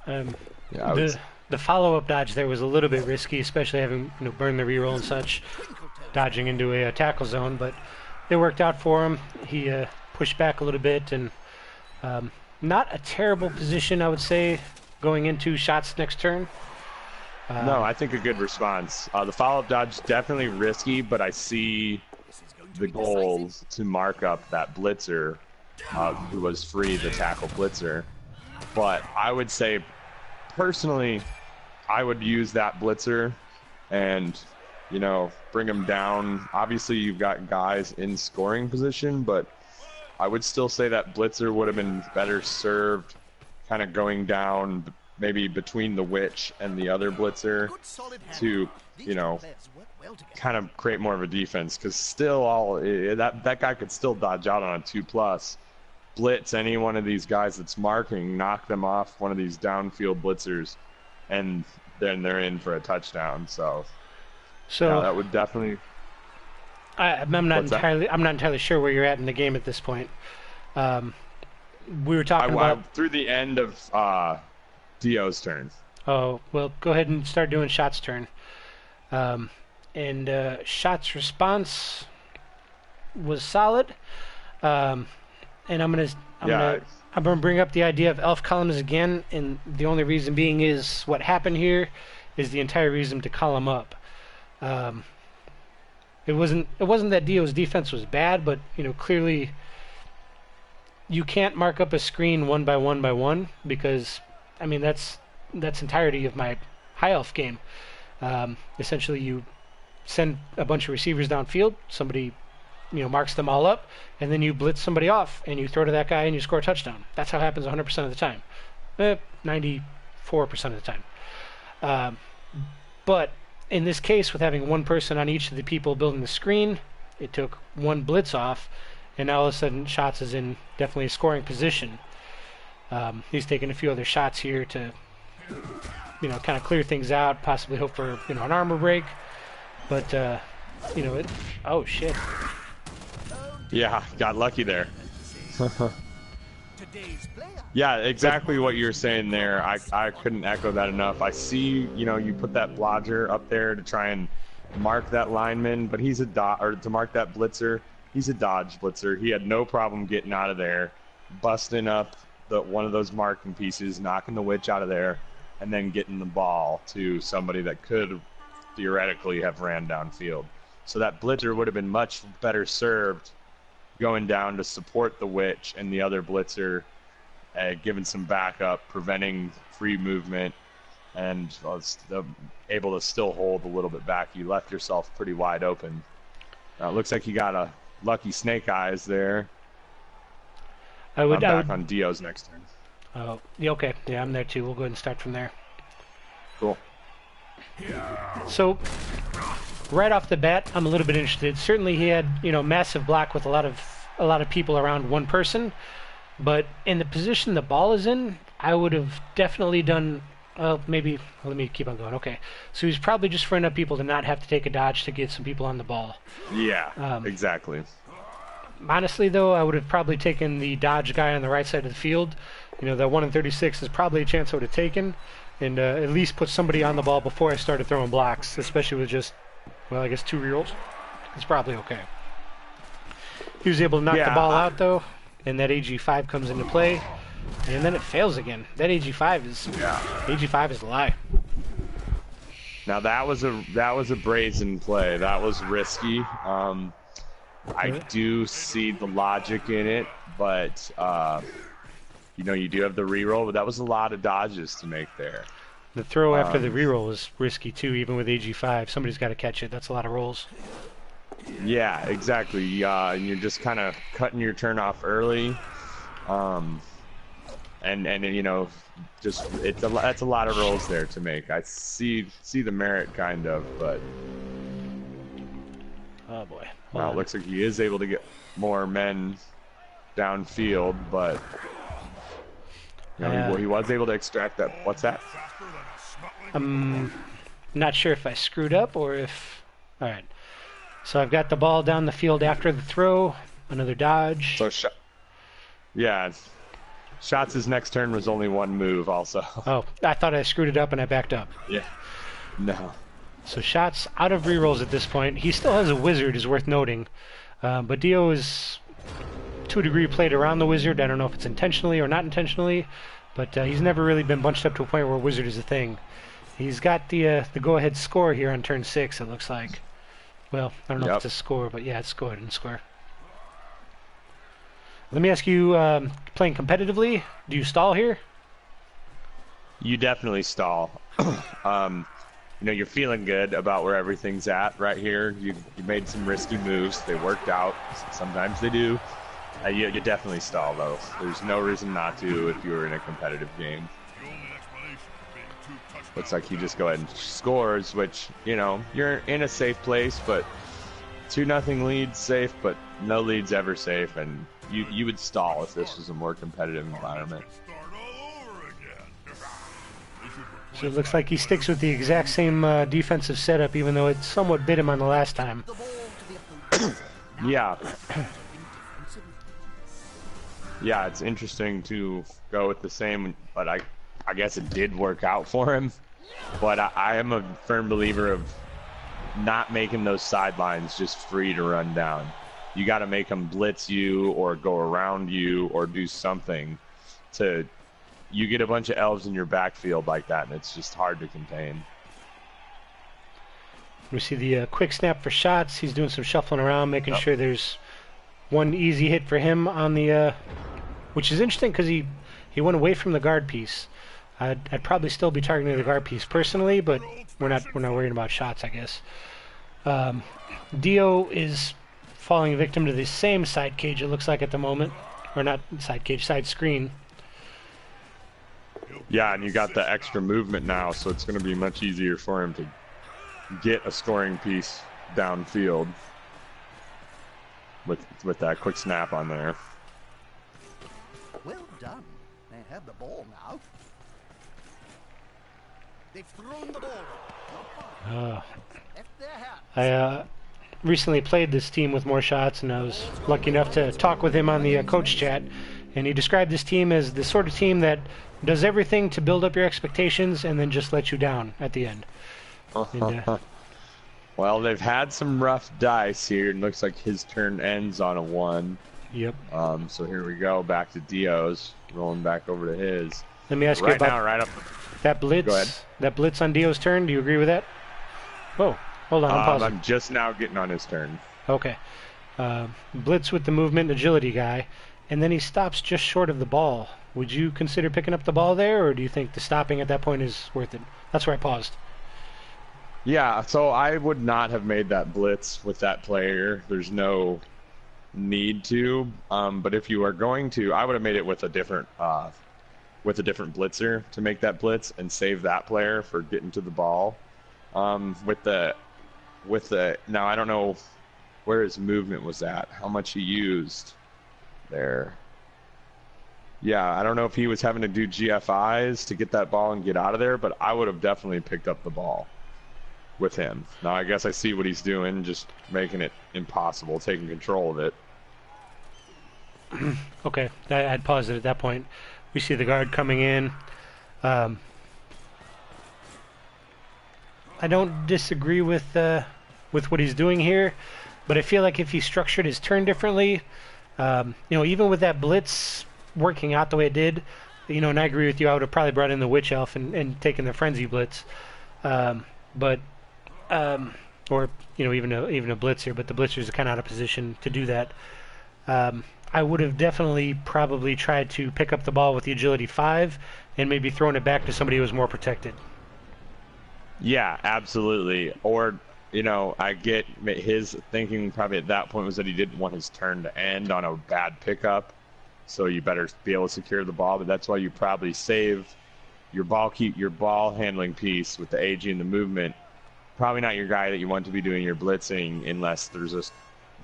Speaker 1: The follow-up dodge there was a little bit risky, especially having burned the reroll and such, dodging into a tackle zone, but it worked out for him. He pushed back a little bit, and not a terrible position, I would say, going into shots next turn.
Speaker 2: No, I think a good response. The follow-up dodge definitely risky, but I see the goal to mark up that blitzer, who was free, the tackle blitzer. But I would say, personally, I would use that blitzer and, bring him down. Obviously, you've got guys in scoring position, but I would still say that blitzer would have been better served kind of going down maybe between the witch and the other blitzer to, kind of create more of a defense, because still that guy could still dodge out on a 2+. Blitz any one of these guys that's marking, knock them off one of these downfield blitzers, and then they're in for a touchdown. So yeah, that would definitely.
Speaker 1: I'm not entirely sure where you're at in the game at this point. We were talking about
Speaker 2: through the end of Dio's turn.
Speaker 1: Oh well, go ahead and start doing Shot's turn. And Shot's response was solid. And I'm gonna bring up the idea of elf columns again, and the only reason being is what happened here is the entire reason to column up. It wasn't that Dio's defense was bad, but clearly you can't mark up a screen one by one because that's entirety of my high elf game. Essentially, you send a bunch of receivers downfield, somebody marks them all up, and then you blitz somebody off, and you throw to that guy, and you score a touchdown. That's how it happens 100% of the time. 94% of the time. But in this case, with having one person on each of the people building the screen, it took one blitz off, and now all of a sudden Shots is in definitely a scoring position. He's taking a few other shots here to kind of clear things out, possibly hope for an armor break. But oh shit.
Speaker 2: Yeah, got lucky there. Yeah, exactly what you're saying there. I couldn't echo that enough. I see, you put that blodger up there to try and mark that lineman, but he's to mark that blitzer. He's a dodge blitzer. He had no problem getting out of there, busting up one of those marking pieces, knocking the witch out of there, and then getting the ball to somebody that could theoretically have ran downfield. So that blitzer would have been much better served going down to support the witch and the other blitzer, giving some backup, preventing free movement, and able to still hold a little bit back. You left yourself pretty wide open. It looks like you got a lucky snake eyes there. I'm back on Dio's next turn.
Speaker 1: Oh, yeah, okay. Yeah, I'm there too. We'll go ahead and start from there.
Speaker 2: Cool.
Speaker 1: So, right off the bat, I'm a little bit interested. Certainly, he had massive block with a lot of people around one person, but in the position the ball is in, I would have definitely done. Maybe let me keep on going. Okay, so he's probably just freeing up people to not have to take a dodge to get some people on the ball.
Speaker 2: Yeah, exactly.
Speaker 1: Honestly, though, I would have probably taken the dodge guy on the right side of the field. That 1 in 36 is probably a chance I would have taken, and at least put somebody on the ball before I started throwing blocks, especially with just, well, I guess 2 rerolls. It's probably okay. He was able to knock the
Speaker 2: Yeah,
Speaker 1: ball out though, and that AG5 comes into play, and then it fails again. That AG5 is AG5 is a lie.
Speaker 2: now that was a brazen play. That was risky. I do see the logic in it, but you know, you do have the reroll, but that was a lot of dodges to make there.
Speaker 1: The throw after the reroll was risky too, even with AG5. Somebody's got to catch it. That's a lot of rolls.
Speaker 2: Yeah, exactly. And you're just kind of cutting your turn off early, and you know, just that's a lot of rolls there to make. I see the merit kind of, but
Speaker 1: Oh boy.
Speaker 2: well, it looks like he is able to get more men downfield, but you know, he was able to extract that. What's that?
Speaker 1: I'm not sure if I screwed up or if... Alright. So I've got the ball down the field after the throw. Another dodge.
Speaker 2: So, yeah. Shots' next turn was only one move also.
Speaker 1: Oh, I thought I screwed it up and I backed up.
Speaker 2: Yeah. No.
Speaker 1: So Shots out of rerolls at this point. He still has a wizard, is worth noting. But Dio is, to a degree, played around the wizard. I don't know if it's intentionally or not intentionally. But he's never really been bunched up to a point where wizard is a thing. He's got the go-ahead score here on turn 6, it looks like. Well, I don't know if it's a score, but yeah, it's go ahead and score. Let me ask you, playing competitively, do you stall here?
Speaker 2: You definitely stall. You know, you're feeling good about where everything's at right here. You made some risky moves. They worked out. Sometimes they do. You definitely stall, though. There's no reason not to if you were in a competitive game. Looks like he just go ahead and scores, which, you know, you're in a safe place, but 2-0 lead's safe, but no lead's ever safe, and you would stall if this was a more competitive environment.
Speaker 1: So it looks like he sticks with the exact same defensive setup, even though it somewhat bit him on the last time.
Speaker 2: Yeah. Yeah, it's interesting to go with the same, but I guess it did work out for him. But I am a firm believer of not making those sidelines just free to run down. You got to make them blitz you or go around you or do something to... You get a bunch of elves in your backfield like that, and it's just hard to contain.
Speaker 1: We see the quick snap for Shots. He's doing some shuffling around, making sure there's one easy hit for him on the... which is interesting because he went away from the guard piece. I'd probably still be targeting the guard piece personally, but we're not worrying about Shots, I guess. Dio is falling victim to the same side cage, it looks like, at the moment. Or not side cage, side screen.
Speaker 2: Yeah, and you got the extra movement now, so it's going to be much easier for him to get a scoring piece downfield with that quick snap on there.
Speaker 3: Well done. They have the ball now. They've thrown the ball.
Speaker 1: I recently played this team with More Shots, and I was lucky enough to talk with him on the coach chat, and he described this team as the sort of team that does everything to build up your expectations and then just let you down at the end. And,
Speaker 2: well, they've had some rough dice here, and looks like his turn ends on a 1.
Speaker 1: Yep.
Speaker 2: So here we go, back to Dio's, rolling back over to his.
Speaker 1: Let me ask you about that blitz.
Speaker 2: Go ahead.
Speaker 1: That blitz on Dio's turn. Do you agree with that? Whoa, hold on, I'm pausing.
Speaker 2: I'm just now getting on his turn.
Speaker 1: Okay. Blitz with the movement agility guy, and then he stops just short of the ball. Would you consider picking up the ball there, or do you think the stopping at that point is worth it? That's where I paused.
Speaker 2: Yeah, so I would not have made that blitz with that player. There's no need to. But if you are going to, I would have made it with a different blitzer to make that blitz and save that player for getting to the ball. With the now I don't know where his movement was at, how much he used there. Yeah, I don't know if he was having to do GFIs to get that ball and get out of there, but I would have definitely picked up the ball with him. Now I guess I see what he's doing, just making it impossible, taking control of it.
Speaker 1: Okay, I'd paused it at that point. We see the guard coming in. I don't disagree with what he's doing here. But I feel like if he structured his turn differently, even with that blitz working out the way it did, and I agree with you, I would have probably brought in the Witch Elf and taken the Frenzy Blitz. But or even a blitzer, but the blitzers are kind of out of position to do that. I would have definitely probably tried to pick up the ball with the agility 5 and maybe thrown it back to somebody who was more protected.
Speaker 2: Yeah, absolutely. Or, I get his thinking probably at that point was that he didn't want his turn to end on a bad pickup, so you better be able to secure the ball. But that's why you probably save your ball handling piece with the AG and the movement. Probably not your guy that you want to be doing your blitzing unless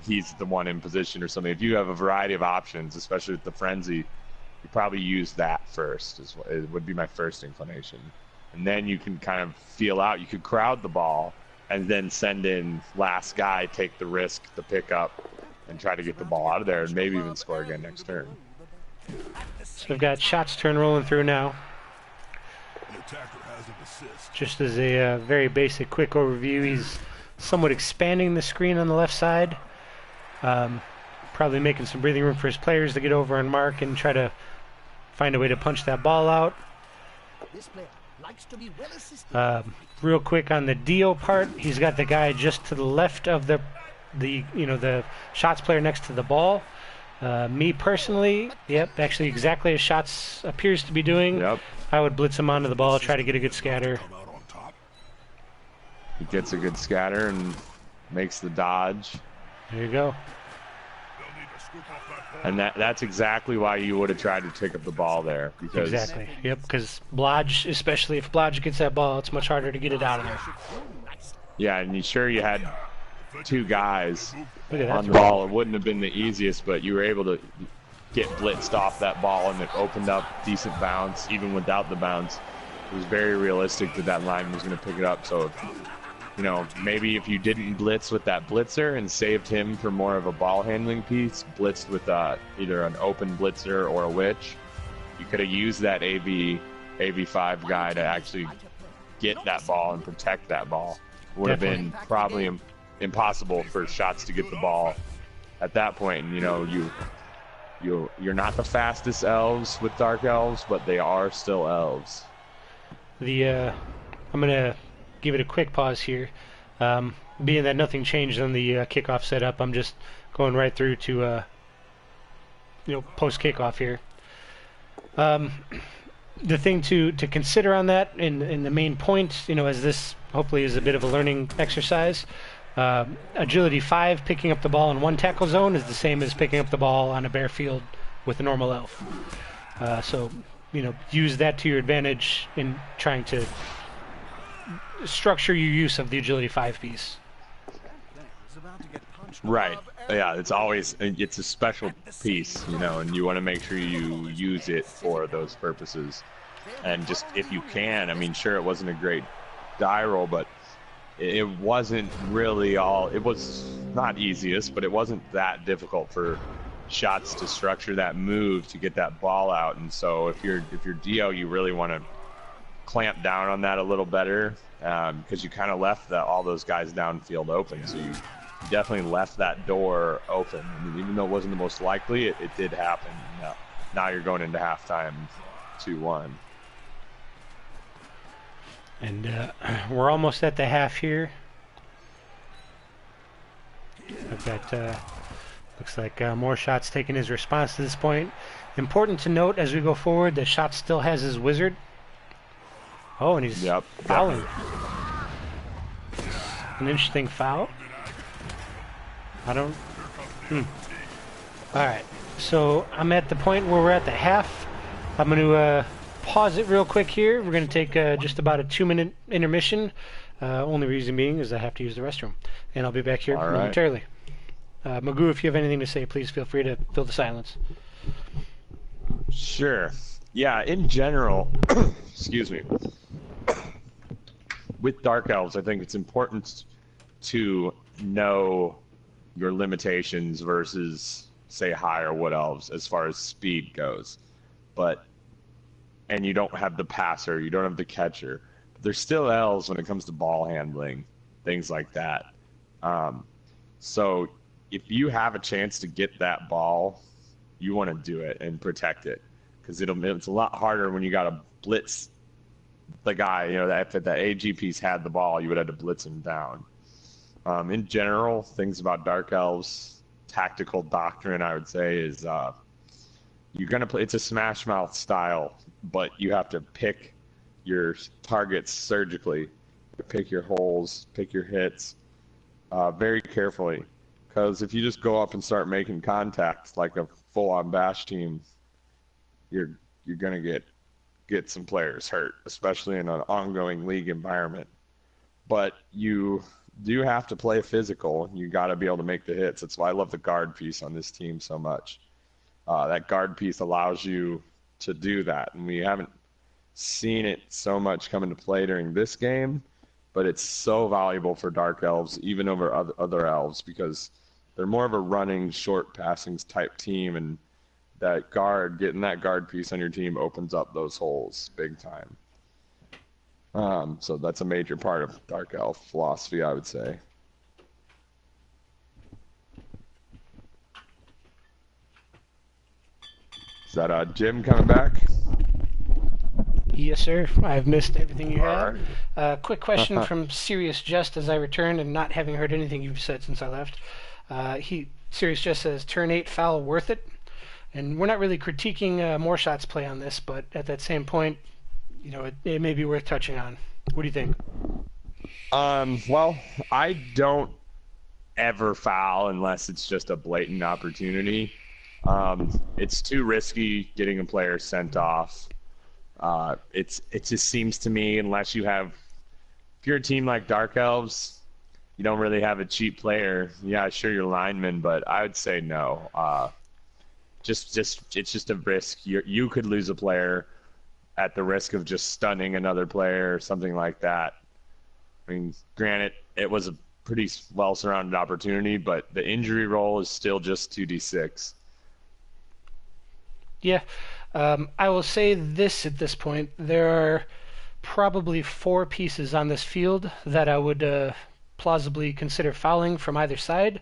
Speaker 2: he's the one in position or something. If you have a variety of options, especially with the frenzy, you probably use that first. It would be my first inclination, and then you can kind of feel out. You could crowd the ball and then send in last guy, take the risk, the pickup, and try to get the ball out of there, and maybe even score again next turn.
Speaker 1: So we've got Shot's turn rolling through now. Just as a very basic, quick overview, he's somewhat expanding the screen on the left side. Probably making some breathing room for his players to get over and mark and try to find a way to punch that ball out. Real quick on the Dio part, he's got the guy just to the left of the Shots player next to the ball. Me personally, actually exactly as Shots appears to be doing.
Speaker 2: Yep.
Speaker 1: I would blitz him onto the ball, try to get a good scatter.
Speaker 2: He gets a good scatter and makes the dodge.
Speaker 1: There you go.
Speaker 2: And that's exactly why you would have tried to pick up the ball there.
Speaker 1: Exactly. Yep, because Blodge, especially if Blodge gets that ball, it's much harder to get it out of there.
Speaker 2: Yeah, and you had two guys on the
Speaker 1: throw.
Speaker 2: ball. It wouldn't have been the easiest, but you were able to get blitzed off that ball, and it opened up decent bounce. Even without the bounce, it was very realistic that line was going to pick it up. So, maybe if you didn't blitz with that blitzer and saved him for more of a ball handling piece, blitzed with either an open blitzer or a witch, you could have used that AV5 guy to actually get that ball and protect that ball. It would have been probably impossible for Shots to get the ball at that point. And you're not the fastest elves with Dark Elves, but they are still elves.
Speaker 1: I'm gonna give it a quick pause here. Being that nothing changed on the kickoff setup, I'm just going right through to post kickoff here. The thing to consider on that, in the main point, as this hopefully is a bit of a learning exercise. Agility 5 picking up the ball in one tackle zone is the same as picking up the ball on a bare field with a normal elf. So use that to your advantage in trying to structure your use of the agility 5 piece.
Speaker 2: Right. Yeah, it's a special piece, and you want to make sure you use it for those purposes. And just if you can, sure, it wasn't a great die roll, but it wasn't really it was not easiest, but it wasn't that difficult for Shots to structure that move to get that ball out. And so if you're Dio, you really want to clamp down on that a little better, because you kind of left all those guys downfield open. So you definitely left that door open. Even though it wasn't the most likely, it did happen. Now you're going into halftime 2-1.
Speaker 1: And we're almost at the half here. I've got looks like more Shots taking his response to this point. Important to note as we go forward that Shots still has his wizard. Oh, and he's fouling. An interesting foul. I don't... Alright, so I'm at the point where we're at the half. I'm going to pause it real quick here. We're going to take just about a 2-minute intermission. Only reason being is I have to use the restroom. And I'll be back here momentarily. Magoo, if you have anything to say, please feel free to fill the silence.
Speaker 2: Sure. Yeah, in general, excuse me, with Dark Elves, I think it's important to know your limitations versus, say, High or Wood Elves as far as speed goes. And you don't have the passer, you don't have the catcher. But they're still Elves when it comes to ball handling, things like that. So if you have a chance to get that ball, you want to do it and protect it because it's a lot harder when you got to blitz the guy. You know that if that AG piece had the ball, you would have to blitz him down. In general, things about Dark Elves tactical doctrine, I would say, is you're gonna play. It's a Smash Mouth style, but you have to pick your targets surgically, pick your holes, pick your hits very carefully. Because if you just go up and start making contact like a full-on bash team, you're gonna get some players hurt, especially in an ongoing league environment. But you do have to play physical. You got to be able to make the hits. That's why I love the guard piece on this team so much. That guard piece allows you to do that, and we haven't seen it so much come into play during this game, but it's so valuable for Dark Elves, even over other elves, because they're more of a running, short passings type team, and getting that guard piece on your team opens up those holes big time. So that's a major part of Dark Elf philosophy, I would say. Is that Jim coming back?
Speaker 1: Yes, sir. I've missed everything you
Speaker 2: All
Speaker 1: had. Quick question from Serious Just as I returned and not having heard anything you've said since I left. Serious Just says, turn 8 foul worth it? And we're not really critiquing more shots play on this, but at that same point, you know, it may be worth touching on. What do you think?
Speaker 2: Well, I don't ever foul unless it's just a blatant opportunity. It's too risky getting a player sent off. It just seems to me, unless you have, if you're a team like Dark Elves, you don't really have a cheap player. Yeah, sure, you're lineman, but I would say no. It's just a risk. You could lose a player at the risk of just stunning another player or something like that. I mean, granted, it was a pretty well-surrounded opportunity, but the injury roll is still just 2d6.
Speaker 1: Yeah, I will say this at this point. There are probably 4 pieces on this field that I would plausibly consider fouling from either side.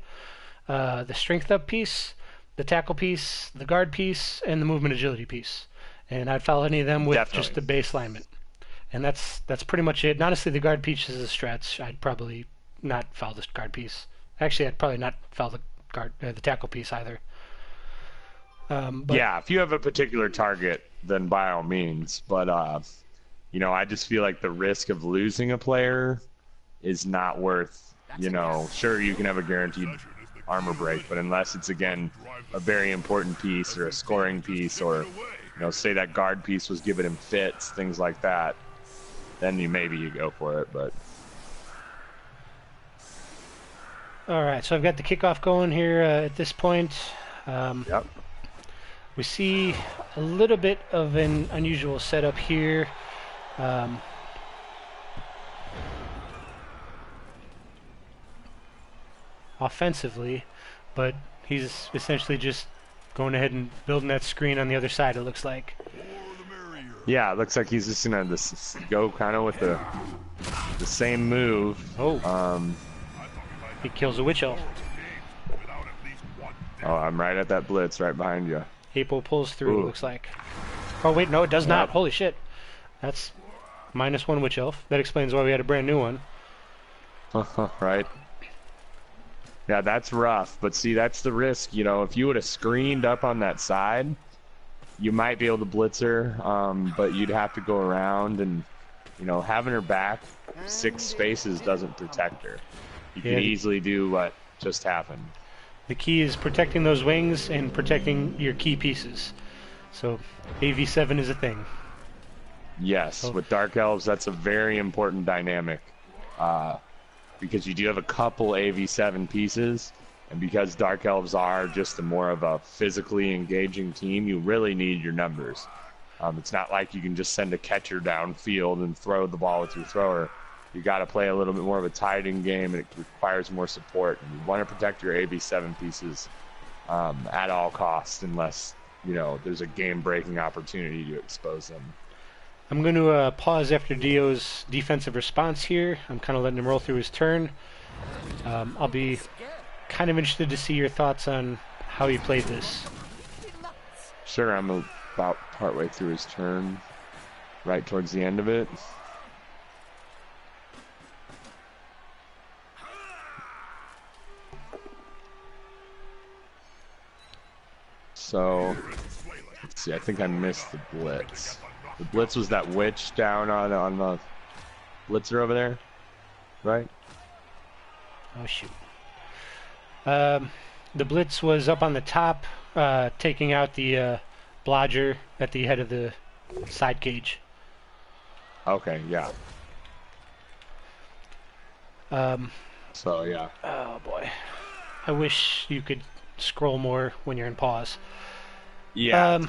Speaker 1: The strength up piece, the tackle piece, the guard piece, and the movement agility piece. And I'd foul any of them with
Speaker 2: Definitely.
Speaker 1: just the base lineman. And that's pretty much it. And honestly, the guard piece is a stretch. I'd probably not foul the guard piece. Actually, I'd probably not foul the tackle piece either. But
Speaker 2: Yeah, if you have a particular target, then by all means. But I just feel like the risk of losing a player is not worth. Sure, you can have a guaranteed armor break, but unless it's again a very important piece or a scoring piece, or say that guard piece was giving him fits, things like that, then maybe you go for it. But
Speaker 1: all right, so I've got the kickoff going here at this point.
Speaker 2: Yep.
Speaker 1: We see a little bit of an unusual setup here. Offensively, but he's essentially just going ahead and building that screen on the other side, it looks like.
Speaker 2: Yeah, it looks like he's just gonna go kind of with the same move.
Speaker 1: Oh. He kills a witch elf.
Speaker 2: Oh, I'm right at that blitz right behind you.
Speaker 1: Apo pulls through,
Speaker 2: Ooh.
Speaker 1: it looks like. Oh, wait, no, it does not.
Speaker 2: Yep.
Speaker 1: Holy shit. That's -1 witch elf. That explains why we had a brand new one.
Speaker 2: Right. Yeah, that's rough. But see, that's the risk. If you would have screened up on that side, you might be able to blitz her, but you'd have to go around, and having her back 6 spaces doesn't protect her. You could easily do what just happened.
Speaker 1: The key is protecting those wings and protecting your key pieces. So AV7 is a thing.
Speaker 2: Yes, with Dark Elves, that's a very important dynamic. Because you do have a couple AV7 pieces, and because Dark Elves are just more of a physically engaging team, you really need your numbers. It's not like you can just send a catcher downfield and throw the ball with your thrower. You got to play a little bit more of a tight-end game, and it requires more support. And you want to protect your AV7 pieces at all costs, unless there's a game-breaking opportunity to expose them.
Speaker 1: I'm going to pause after Dio's defensive response here. I'm kind of letting him roll through his turn. I'll be kind of interested to see your thoughts on how he played this.
Speaker 2: Sure, I'm about partway through his turn, right towards the end of it. So, let's see, I think I missed the blitz. The blitz was that witch down on the blitzer over there, right?
Speaker 1: Oh, shoot. The blitz was up on the top, taking out the blodger at the head of the side cage.
Speaker 2: Okay, yeah.
Speaker 1: Um,
Speaker 2: So, yeah.
Speaker 1: oh, boy. I wish you could scroll more when you're in pause.
Speaker 2: Yeah.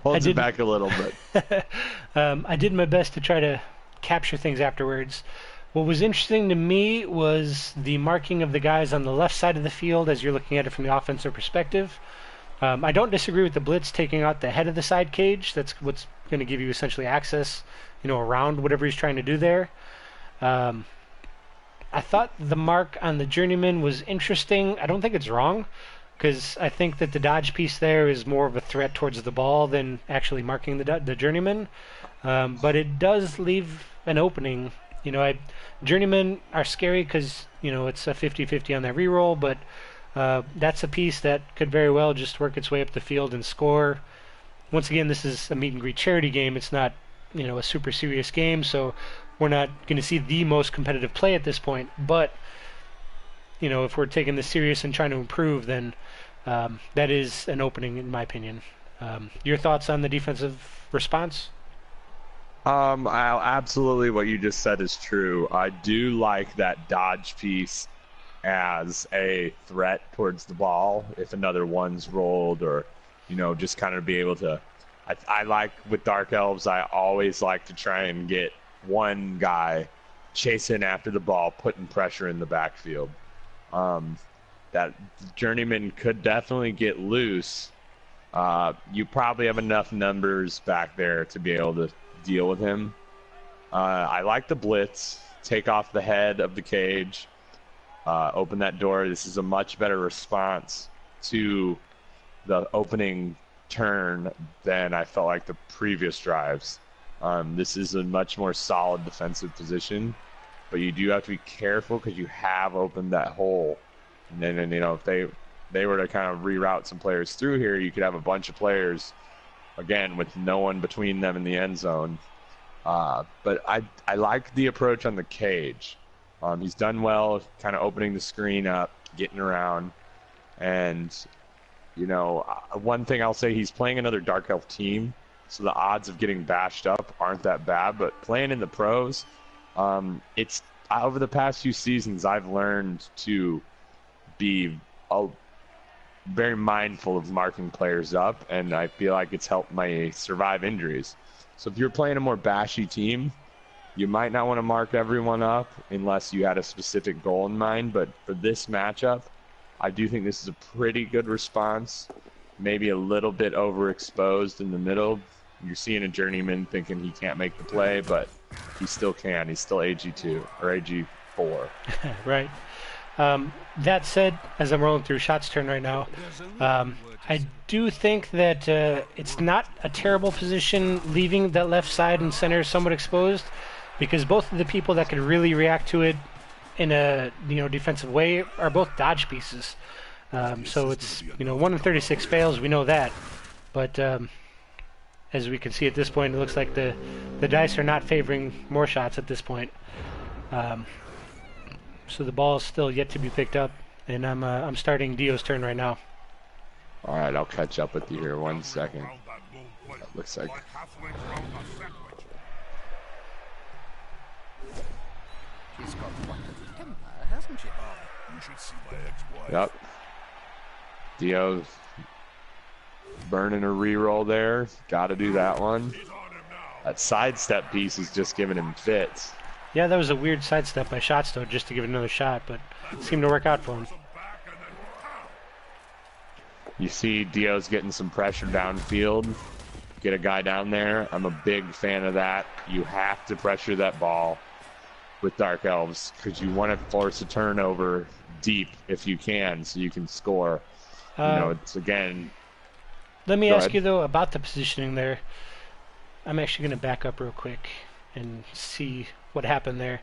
Speaker 2: Holds it
Speaker 1: did-
Speaker 2: back a little bit.
Speaker 1: I did my best to try to capture things afterwards. What was interesting to me was the marking of the guys on the left side of the field as you're looking at it from the offensive perspective. I don't disagree with the blitz taking out the head of the side cage. That's what's going to give you essentially access, around whatever he's trying to do there. I thought the mark on the journeyman was interesting. I don't think it's wrong, because I think that the dodge piece there is more of a threat towards the ball than actually marking the journeyman. But it does leave an opening. Journeymen are scary because, it's a 50-50 on that reroll, but that's a piece that could very well just work its way up the field and score. Once again, this is a meet and greet charity game. It's not, a super serious game, so we're not going to see the most competitive play at this point. But, if we're taking this serious and trying to improve, then that is an opening, in my opinion. Your thoughts on the defensive response?
Speaker 2: Absolutely what you just said is true. I do like that dodge piece as a threat towards the ball if another one's rolled, or, just kind of be able to. I like with Dark Elves, I always like to try and get one guy chasing after the ball, putting pressure in the backfield. That journeyman could definitely get loose. You probably have enough numbers back there to be able to deal with him. I like the blitz. Take off the head of the cage. Open that door. This is a much better response to the opening turn than I felt like the previous drives. This is a much more solid defensive position, but you do have to be careful because you have opened that hole. And then if they were to kind of reroute some players through here, you could have a bunch of players, again, with no one between them in the end zone. But I like the approach on the cage. He's done well, kind of opening the screen up, getting around. And, one thing I'll say, he's playing another Dark Elf team, so the odds of getting bashed up aren't that bad. But playing in the pros, it's over the past few seasons, I've learned to be very mindful of marking players up, and I feel like it's helped me survive injuries. So if you're playing a more bashy team, you might not want to mark everyone up unless you had a specific goal in mind. But for this matchup, I do think this is a pretty good response. Maybe a little bit overexposed in the middle. You're seeing a journeyman thinking he can't make the play, but he still can. He's still AG2 or AG4.
Speaker 1: Right. That said, as I'm rolling through Shot's turn right now, I do think that it's not a terrible position leaving that left side and center somewhat exposed, because both of the people that could really react to it in a defensive way are both dodge pieces. So it's 1 in 36 fails. We know that, but as we can see at this point, it looks like the dice are not favoring more shots at this point. So the ball is still yet to be picked up, and I'm starting Dio's turn right now.
Speaker 2: All right, I'll catch up with you here 1 second. That looks like.
Speaker 3: She's got quite a temper, hasn't she?
Speaker 4: You should see my ex-wife.
Speaker 2: Yep. Dio's burning a reroll there. Got to do that one. That sidestep piece is just giving him fits.
Speaker 1: Yeah, that was a weird sidestep by Shotstow just to give it another shot, but it seemed to work out for him.
Speaker 2: You see Dio's getting some pressure downfield. Get a guy down there. I'm a big fan of that. You have to pressure that ball with Dark Elves because you want to force a turnover deep if you can, so you can score. It's again.
Speaker 1: Let me
Speaker 2: Go
Speaker 1: ask
Speaker 2: ahead.
Speaker 1: you though about the positioning there. I'm actually going to back up real quick and see what happened there.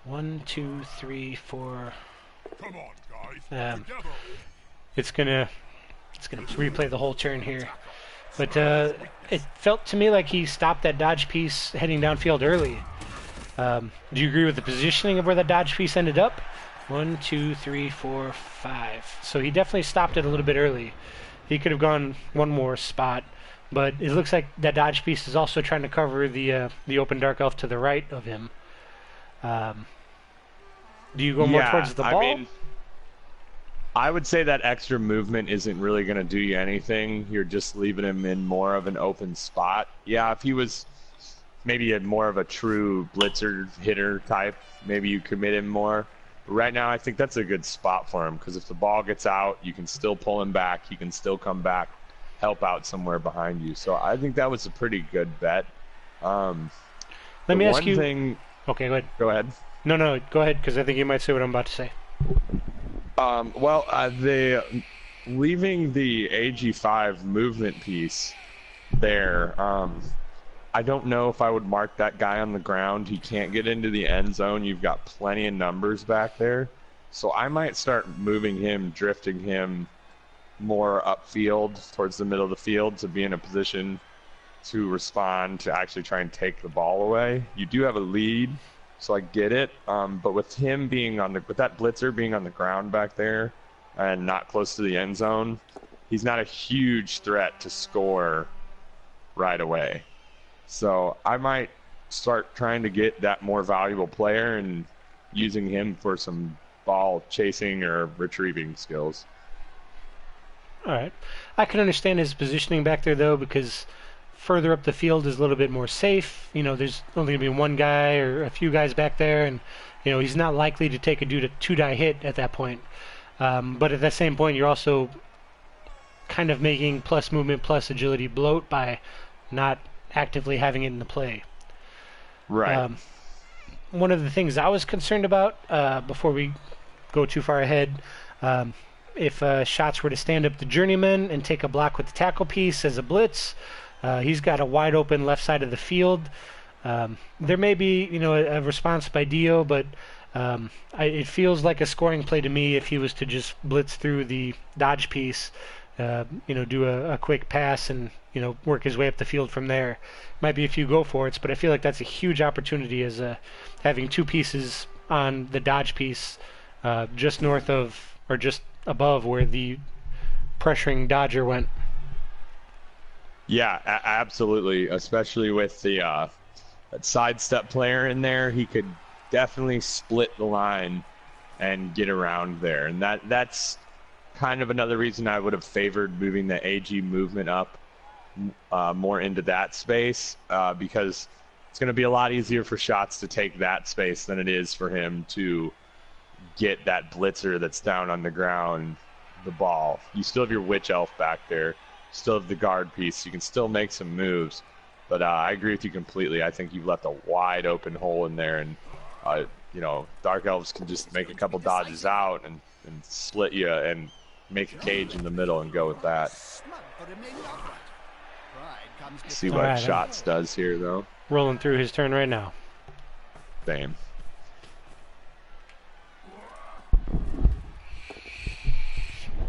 Speaker 1: 1, 2, 3, 4.
Speaker 4: Come on, guys.
Speaker 1: Um,
Speaker 4: Together.
Speaker 1: it's gonna replay the whole turn here, but it felt to me like he stopped that dodge piece heading downfield early. Do you agree with the positioning of where the dodge piece ended up? 1, 2, 3, 4, 5. So he definitely stopped it a little bit early. He could have gone one more spot, but it looks like that dodge piece is also trying to cover the open dark elf to the right of him. Do you go more
Speaker 2: Yeah,
Speaker 1: towards the ball?
Speaker 2: I mean, I would say that extra movement isn't really going to do you anything. You're just leaving him in more of an open spot. Yeah, if he was maybe more of a true blitzer hitter type, maybe you commit him more. But right now, I think that's a good spot for him because if the ball gets out, you can still pull him back. He can still come back, help out somewhere behind you. So I think that was a pretty good bet.
Speaker 1: Let me ask you.
Speaker 2: Thing,
Speaker 1: Okay, go ahead.
Speaker 2: go ahead.
Speaker 1: No, go ahead, because I think you might say what I'm about to say.
Speaker 2: The leaving the AG5 movement piece there. I don't know if I would mark that guy on the ground. He can't get into the end zone. You've got plenty of numbers back there, so I might start moving him, drifting him more upfield towards the middle of the field to be in a position to respond to actually try and take the ball away. You do have a lead. So I get it, but with him being with that blitzer being on the ground back there and not close to the end zone, he's not a huge threat to score right away. So I might start trying to get that more valuable player and using him for some ball chasing or retrieving skills.
Speaker 1: All right. I can understand his positioning back there, though, because further up the field is a little bit more safe. There's only going to be one guy or a few guys back there, and, he's not likely to take a two-die hit at that point. But at that same point, you're also kind of making plus movement, plus agility bloat by not actively having it in the play.
Speaker 2: Right.
Speaker 1: One of the things I was concerned about before we go too far ahead, if shots were to stand up the journeyman and take a block with the tackle piece as a blitz, he's got a wide open left side of the field. There may be, a response by Dio, but it feels like a scoring play to me if he was to just blitz through the dodge piece, do a quick pass and, work his way up the field from there. Might be a few go for it, but I feel like that's a huge opportunity as having two pieces on the dodge piece just north of or just above where the pressuring Dodger went.
Speaker 2: Yeah, absolutely. Especially with the that sidestep player in there, he could definitely split the line and get around there. And that's kind of another reason I would have favored moving the AG movement up more into that space because it's going to be a lot easier for shots to take that space than it is for him to get that blitzer that's down on the ground the ball. You still have your witch elf back there. Still have the guard piece. You can still make some moves. But I agree with you completely. I think you've left a wide open hole in there. And, Dark Elves can just make a couple dodges out and slit you and make a cage in the middle and go with that. See what
Speaker 1: Alright,
Speaker 2: Shots does here, though.
Speaker 1: Rolling through his turn right now.
Speaker 2: Same.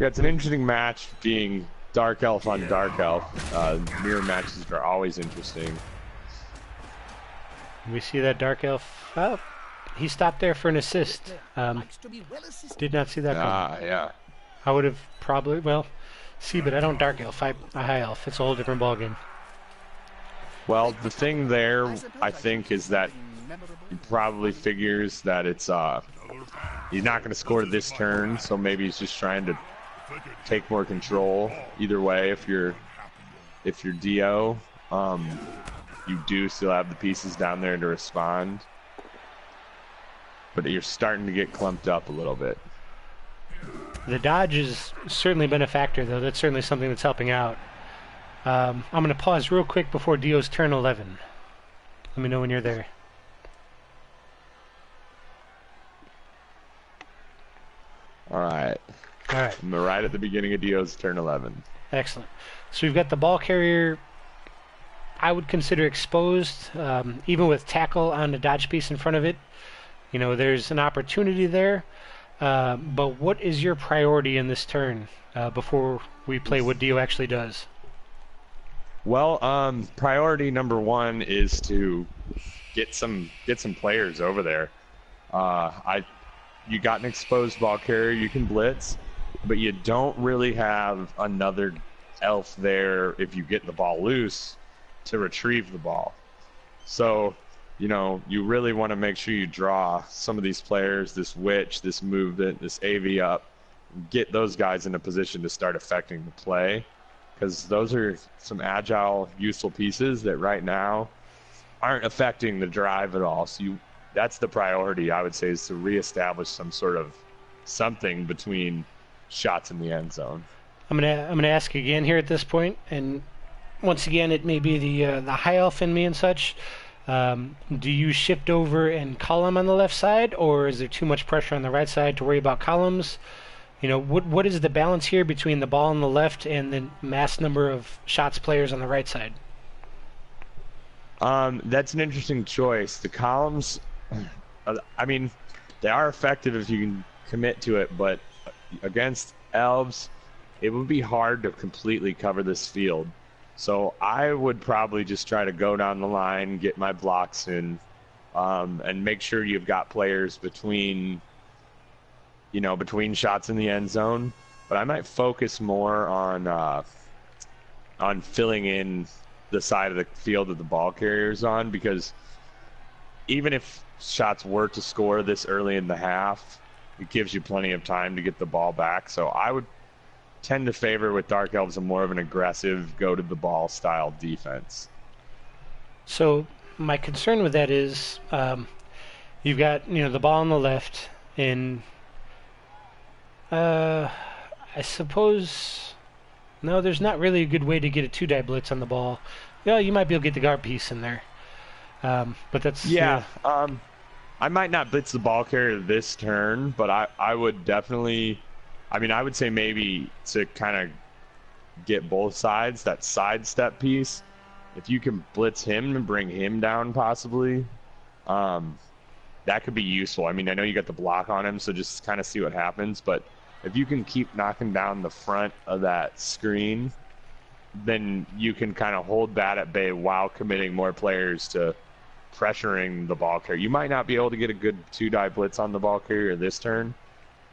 Speaker 2: Yeah, it's an interesting match being Dark Elf on Dark Elf. Mirror matches are always interesting.
Speaker 1: We see that Dark Elf. Oh, he stopped there for an assist. Did not see that coming.
Speaker 2: Yeah.
Speaker 1: I would have probably, but I don't Dark Elf. I High Elf. It's a whole different ballgame.
Speaker 2: Well, the thing there, I think, is that he probably figures that it's he's not going to score this turn, so maybe he's just trying to take more control. Either way, if you're Dio, you do still have the pieces down there to respond, but you're starting to get clumped up a little bit.
Speaker 1: The dodge has certainly been a factor, though. That's certainly something that's helping out. I'm going to pause real quick before Dio's turn 11. Let me know when you're there.
Speaker 2: All right.
Speaker 1: All right.
Speaker 2: I'm right at the beginning of Dio's turn 11.
Speaker 1: Excellent. So we've got the ball carrier. I would consider exposed, even with tackle on the dodge piece in front of it. You know, there's an opportunity there. But what is your priority in this turn before we play what Dio actually does?
Speaker 2: Well, priority number one is to get some players over there. You got an exposed ball carrier, you can blitz, but you don't really have another elf there if you get the ball loose to retrieve the ball. So, you know, you really want to make sure you draw some of these players, this witch, this movement, this AV up, get those guys in a position to start affecting the play, because those are some agile, useful pieces that right now aren't affecting the drive at all. So that's the priority, I would say, is to reestablish some sort of something between shots in the end zone.
Speaker 1: I'm gonna ask again here at this point, and once again, it may be the high elf in me and such. Do you shift over and column on the left side, or is there too much pressure on the right side to worry about columns? You know, what is the balance here between the ball on the left and the mass number of shots players on the right side?
Speaker 2: That's an interesting choice. The columns, I mean, they are effective if you can commit to it, but against elves, it would be hard to completely cover this field. So I would probably just try to go down the line, get my blocks in, and make sure you've got players between shots in the end zone. But I might focus more on filling in the side of the field that the ball carrier's on, because even if shots were to score this early in the half, it gives you plenty of time to get the ball back. So I would tend to favor with Dark Elves a more of an aggressive, go-to-the-ball style defense.
Speaker 1: So my concern with that is you've got, you know, the ball on the left, and I suppose no, there's not really a good way to get a two-die blitz on the ball. Yeah, you might be able to get the guard piece in there, but that's
Speaker 2: I might not blitz the ball carrier this turn, but I would definitely. I mean, I would say maybe to kind of get both sides, that sidestep piece, if you can blitz him and bring him down possibly, that could be useful. I mean, I know you got the block on him, so just kind of see what happens. But if you can keep knocking down the front of that screen, then you can kind of hold that at bay while committing more players to pressuring the ball carrier. You might not be able to get a good two-die blitz on the ball carrier this turn,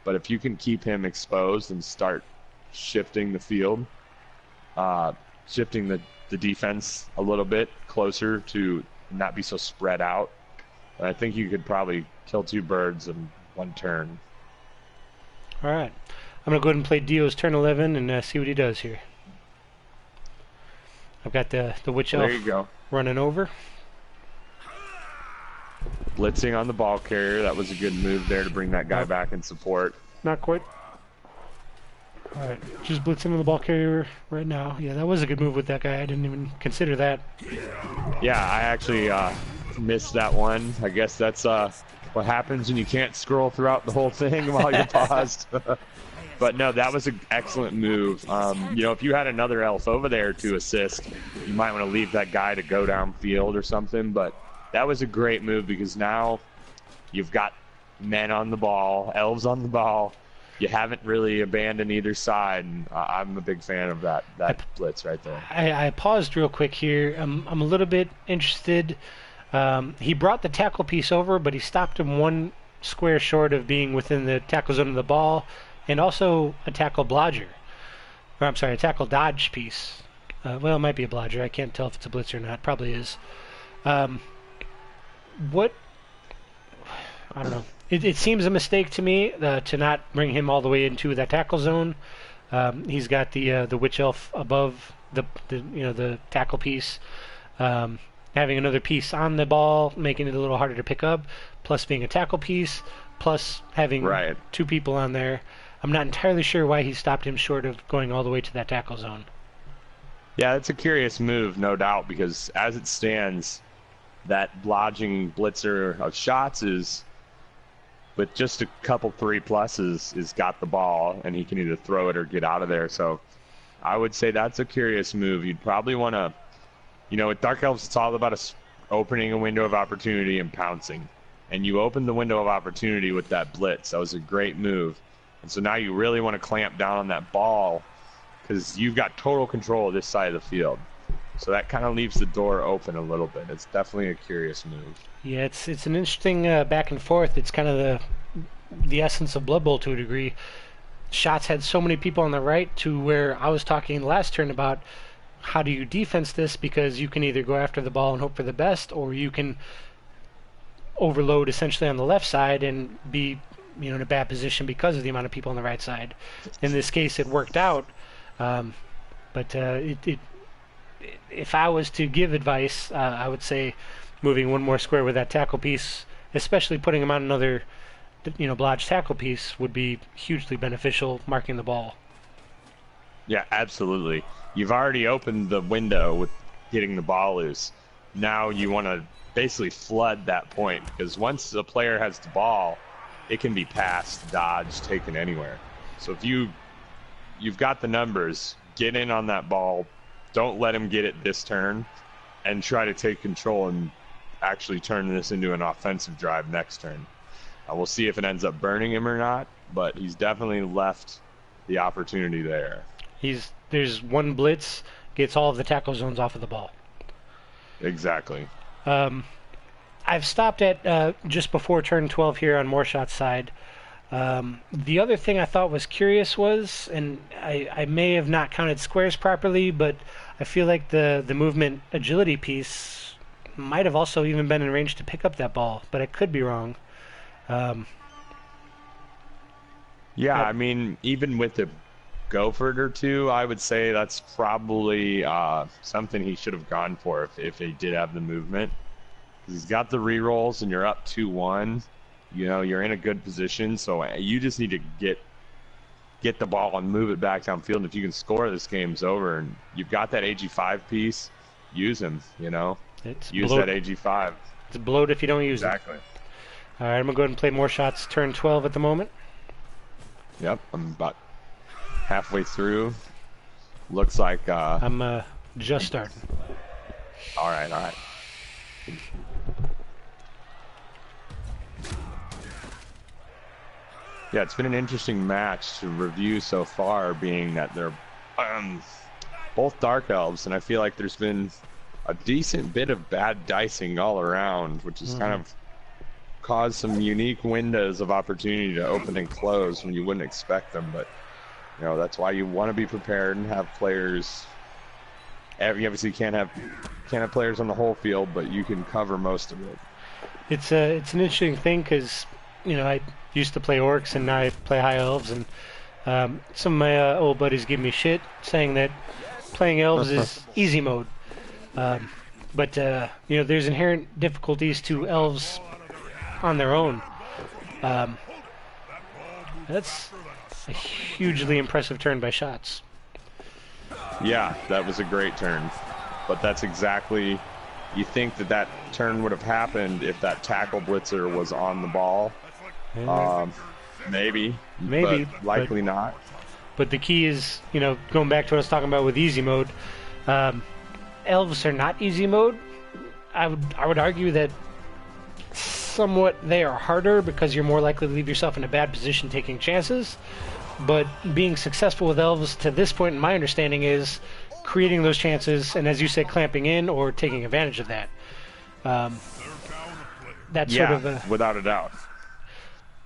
Speaker 2: but if you can keep him exposed and start shifting the field, shifting the defense a little bit closer to not be so spread out, I think you could probably kill two birds in one turn.
Speaker 1: all right. I'm gonna go ahead and play Dio's turn 11 and see what he does here. I've got the witch elf
Speaker 2: There you go.
Speaker 1: running over.
Speaker 2: Blitzing on the ball carrier. That was a good move there to bring that guy back in support.
Speaker 1: Not quite. All right, just blitzing on the ball carrier right now. Yeah, that was a good move with that guy. I didn't even consider that.
Speaker 2: Yeah, I actually missed that one. I guess that's what happens when you can't scroll throughout the whole thing while you're paused. But no, that was an excellent move. You know, if you had another elf over there to assist, you might want to leave that guy to go downfield or something. But that was a great move, because now you've got men on the ball, elves on the ball. You haven't really abandoned either side, and I'm a big fan of that blitz right there.
Speaker 1: I paused real quick here. I'm a little bit interested. He brought the tackle piece over, but he stopped him one square short of being within the tackle zone of the ball, and also a tackle blodger. Or, I'm sorry, a tackle dodge piece. Well, it might be a blodger. I can't tell if it's a blitz or not. Probably is. What? I don't know. It seems a mistake to me to not bring him all the way into that tackle zone. He's got the witch elf above the tackle piece. Having another piece on the ball, making it a little harder to pick up, plus being a tackle piece, plus having two people on there. I'm not entirely sure why he stopped him short of going all the way to that tackle zone.
Speaker 2: Yeah, it's a curious move, no doubt, because as it stands, that blodging blitzer of shots is with just a couple 3+s is got the ball, and he can either throw it or get out of there. So I would say that's a curious move. You'd probably want to, with Dark Elves, it's all about opening a window of opportunity and pouncing. And you opened the window of opportunity with that blitz. That was a great move. And so now you really want to clamp down on that ball because you've got total control of this side of the field. So that kind of leaves the door open a little bit. It's definitely a curious move.
Speaker 1: Yeah, it's an interesting back and forth. It's kind of the essence of Blood Bowl to a degree. Shots had so many people on the right to where I was talking last turn about how do you defense this, because you can either go after the ball and hope for the best, or you can overload essentially on the left side and be in a bad position because of the amount of people on the right side. In this case, it worked out, but if I was to give advice, I would say moving one more square with that tackle piece, especially putting him on another blodge tackle piece, would be hugely beneficial marking the ball.
Speaker 2: Yeah, absolutely. You've already opened the window with getting the ball loose. Now you want to basically flood that point, because once the player has the ball, it can be passed, dodged, taken anywhere. So if you've got the numbers, get in on that ball, don't let him get it this turn, and try to take control and actually turn this into an offensive drive next turn. We'll see if it ends up burning him or not, but he's definitely left the opportunity there.
Speaker 1: There's one blitz, gets all of the tackle zones off of the ball.
Speaker 2: Exactly.
Speaker 1: I've stopped at just before turn 12 here on Morshot's side. The other thing I thought was curious was, and I may have not counted squares properly, but I feel like the movement agility piece might have also even been in range to pick up that ball, but I could be wrong.
Speaker 2: Yeah, I mean, even with the Gopherd or two, I would say that's probably something he should have gone for if he did have the movement. Because he's got the rerolls and you're up 2-1. You're in a good position, so you just need to get the ball and move it back downfield. And if you can score, this game's over. And you've got that AG5 piece, use him, Use that AG5.
Speaker 1: It's bloat if you don't use it.
Speaker 2: Exactly.
Speaker 1: All right, I'm going to go ahead and play more shots. Turn 12 at the moment.
Speaker 2: Yep, I'm about halfway through. Looks like...
Speaker 1: I'm just starting.
Speaker 2: All right. Yeah, it's been an interesting match to review so far, being that they're both Dark Elves, and I feel like there's been a decent bit of bad dicing all around, which has kind of caused some unique windows of opportunity to open and close when you wouldn't expect them. But that's why you want to be prepared and have players. You obviously can't have players on the whole field, but you can cover most of it.
Speaker 1: It's an interesting thing because I used to play orcs and now I play high elves, and some of my old buddies give me shit saying that playing elves is easy mode. But there's inherent difficulties to elves on their own. That's a hugely impressive turn by Shots.
Speaker 2: Yeah, that was a great turn. But that's exactly... You think that turn would have happened if that tackle blitzer was on the ball. Maybe, but likely not.
Speaker 1: But the key is, going back to what I was talking about with easy mode, elves are not easy mode. I would argue that somewhat they are harder because you're more likely to leave yourself in a bad position taking chances. But being successful with elves to this point, in my understanding, is creating those chances and, as you said, clamping in or taking advantage of that. That's sort of
Speaker 2: without a doubt.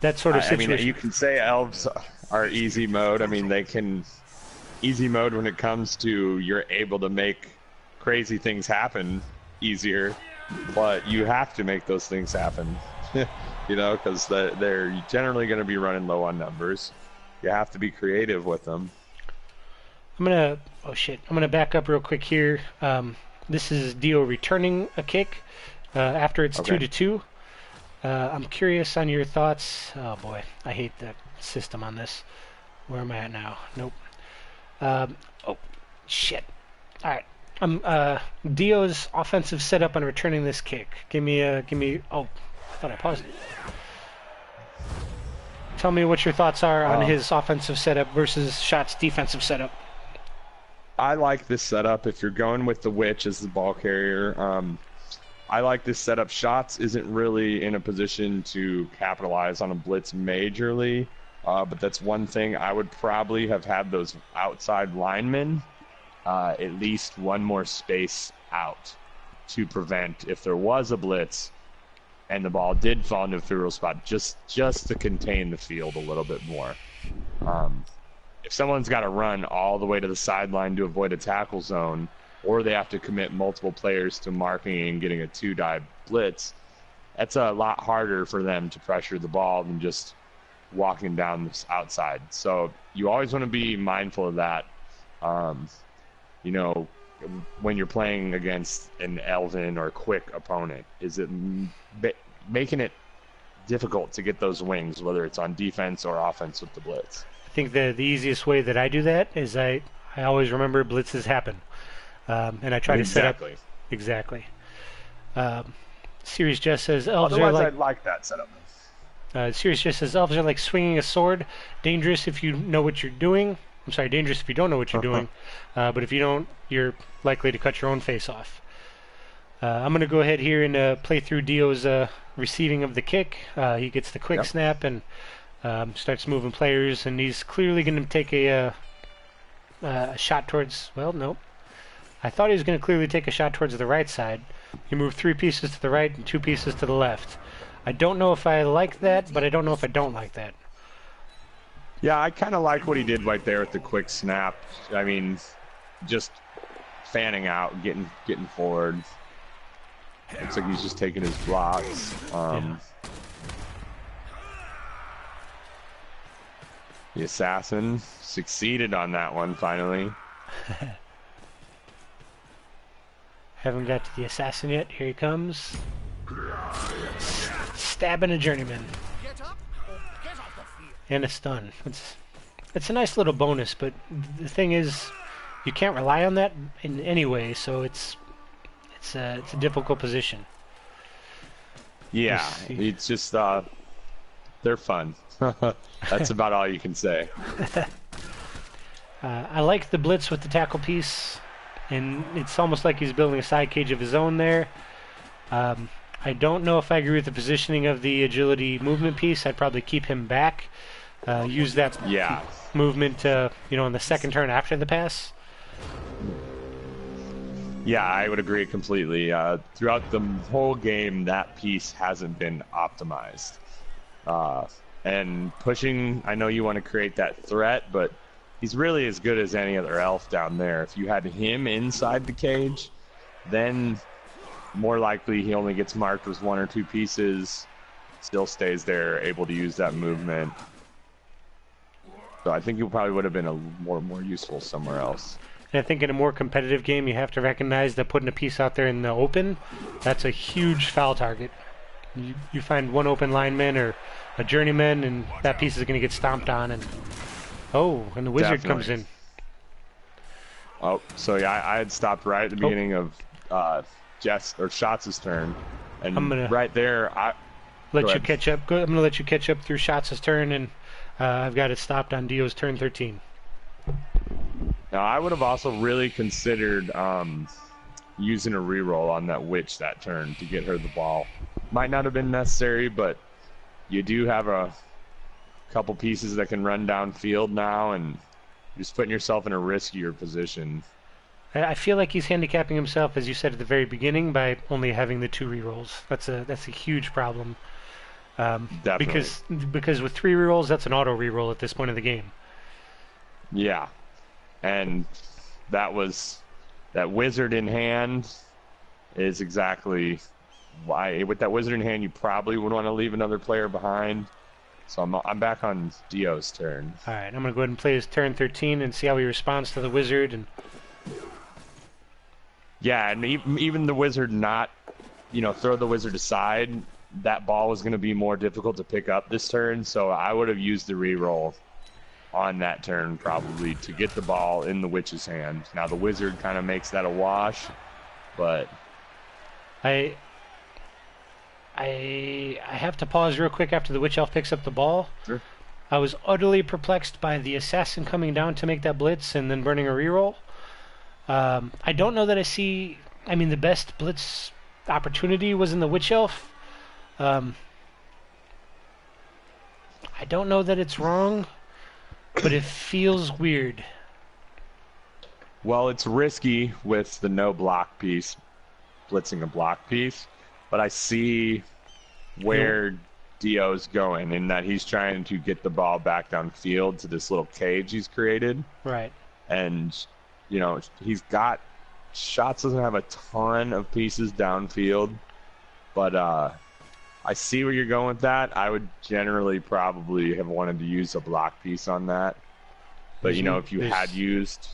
Speaker 1: That sort of situation.
Speaker 2: I mean, you can say elves are easy mode. I mean, they can easy mode when it comes to you're able to make crazy things happen easier, but you have to make those things happen, because they're generally going to be running low on numbers. You have to be creative with them.
Speaker 1: I'm gonna back up real quick here. This is Dio returning a kick after it's 2-2. I'm curious on your thoughts. Oh boy, I hate the system on this. Where am I at now? Nope. Oh shit. All right. Dio's offensive setup on returning this kick. Give me. Oh, I thought I paused it. tell me what your thoughts are on his offensive setup versus Shot's defensive setup.
Speaker 2: I like this setup. If you're going with the Witch as the ball carrier, I like this setup. Shots isn't really in a position to capitalize on a blitz majorly, but that's one thing. I would probably have had those outside linemen at least one more space out to prevent, if there was a blitz and the ball did fall into a field spot, just to contain the field a little bit more. If someone's got to run all the way to the sideline to avoid a tackle zone, or they have to commit multiple players to marking and getting a two-dive blitz, that's a lot harder for them to pressure the ball than just walking down this outside. So you always want to be mindful of that. You know, when you're playing against an Elven or quick opponent, is it making it difficult to get those wings, whether it's on defense or offense with the blitz?
Speaker 1: I think the easiest way that I do that is I always remember blitzes happen, and I try to set up exactly. Series just says elves
Speaker 2: Otherwise,
Speaker 1: are like.
Speaker 2: I'd like that setup.
Speaker 1: Series just says elves are like swinging a sword, dangerous if you know what you're doing. I'm sorry, dangerous if you don't know what you're doing, but if you don't, you're likely to cut your own face off. I'm going to go ahead here and play through Dio's receiving of the kick. He gets the quick snap and starts moving players, and he's clearly going to take a shot towards, well, nope. I thought he was going to clearly take a shot towards the right side. He moved 3 pieces to the right and 2 pieces to the left. I don't know if I like that, but I don't know if I don't like that.
Speaker 2: Yeah, I kind of like what he did right there with the quick snap. I mean, just fanning out, getting forward. Looks like he's just taking his blocks. The assassin succeeded on that one finally.
Speaker 1: Haven't got to the assassin yet. Here he comes. Stabbing a journeyman.
Speaker 3: Get up or get off the field.
Speaker 1: And a stun. It's a nice little bonus, but the thing is, you can't rely on that in any way, so it's a difficult position.
Speaker 2: Yeah, it's just they're fun. That's about all you can say.
Speaker 1: I like the blitz with the tackle piece, and it's almost like he's building a side cage of his own there. I don't know if I agree with the positioning of the agility movement piece. I'd probably keep him back. Use that movement, on the second turn after the pass.
Speaker 2: Yeah, I would agree completely. Throughout the whole game, that piece hasn't been optimized. And pushing, I know you want to create that threat, but he's really as good as any other elf down there. If you had him inside the cage, then more likely he only gets marked with 1 or 2 pieces, still stays there, able to use that movement. So I think he probably would have been a more useful somewhere else.
Speaker 1: And I think in a more competitive game, you have to recognize that putting a piece out there in the open, that's a huge foul target. You find one open lineman or a journeyman, and that piece is going to get stomped on. And the wizard comes in.
Speaker 2: Oh, so yeah, I had stopped right at the beginning of Shots' turn, and
Speaker 1: I'm gonna
Speaker 2: right there,
Speaker 1: I'm going to let you catch up through Shots' turn, and I've got it stopped on Dio's turn 13.
Speaker 2: Now, I would have also really considered using a reroll on that witch that turn to get her the ball. Might not have been necessary, but you do have a couple pieces that can run downfield now, and you're just putting yourself in a riskier position.
Speaker 1: I feel like he's handicapping himself, as you said at the very beginning, by only having the 2 rerolls. That's a huge problem.
Speaker 2: Definitely.
Speaker 1: Because with 3 rerolls, that's an auto reroll at this point of the game.
Speaker 2: Yeah, and that wizard in hand is exactly why. With that wizard in hand, you probably would want to leave another player behind. So I'm back on Dio's turn.
Speaker 1: All right, I'm going to go ahead and play his turn 13 and see how he responds to the wizard. And
Speaker 2: yeah, and even the wizard not, throw the wizard aside, that ball was going to be more difficult to pick up this turn. So I would have used the reroll on that turn probably to get the ball in the witch's hand. Now the wizard kind of makes that a wash, but
Speaker 1: I have to pause real quick after the witch elf picks up the ball.
Speaker 2: Sure.
Speaker 1: I was utterly perplexed by the assassin coming down to make that blitz and then burning a reroll. I don't know that I see. I mean, the best blitz opportunity was in the Witch Elf. I don't know that it's wrong, but it feels weird.
Speaker 2: Well, it's risky with the no block piece, blitzing a block piece, but I see where Dio's going in that he's trying to get the ball back downfield to this little cage he's created.
Speaker 1: Right.
Speaker 2: And, you know, he's got shots, doesn't have a ton of pieces downfield, but I see where you're going with that. I would generally probably have wanted to use a block piece on that. But, you know, if you had used...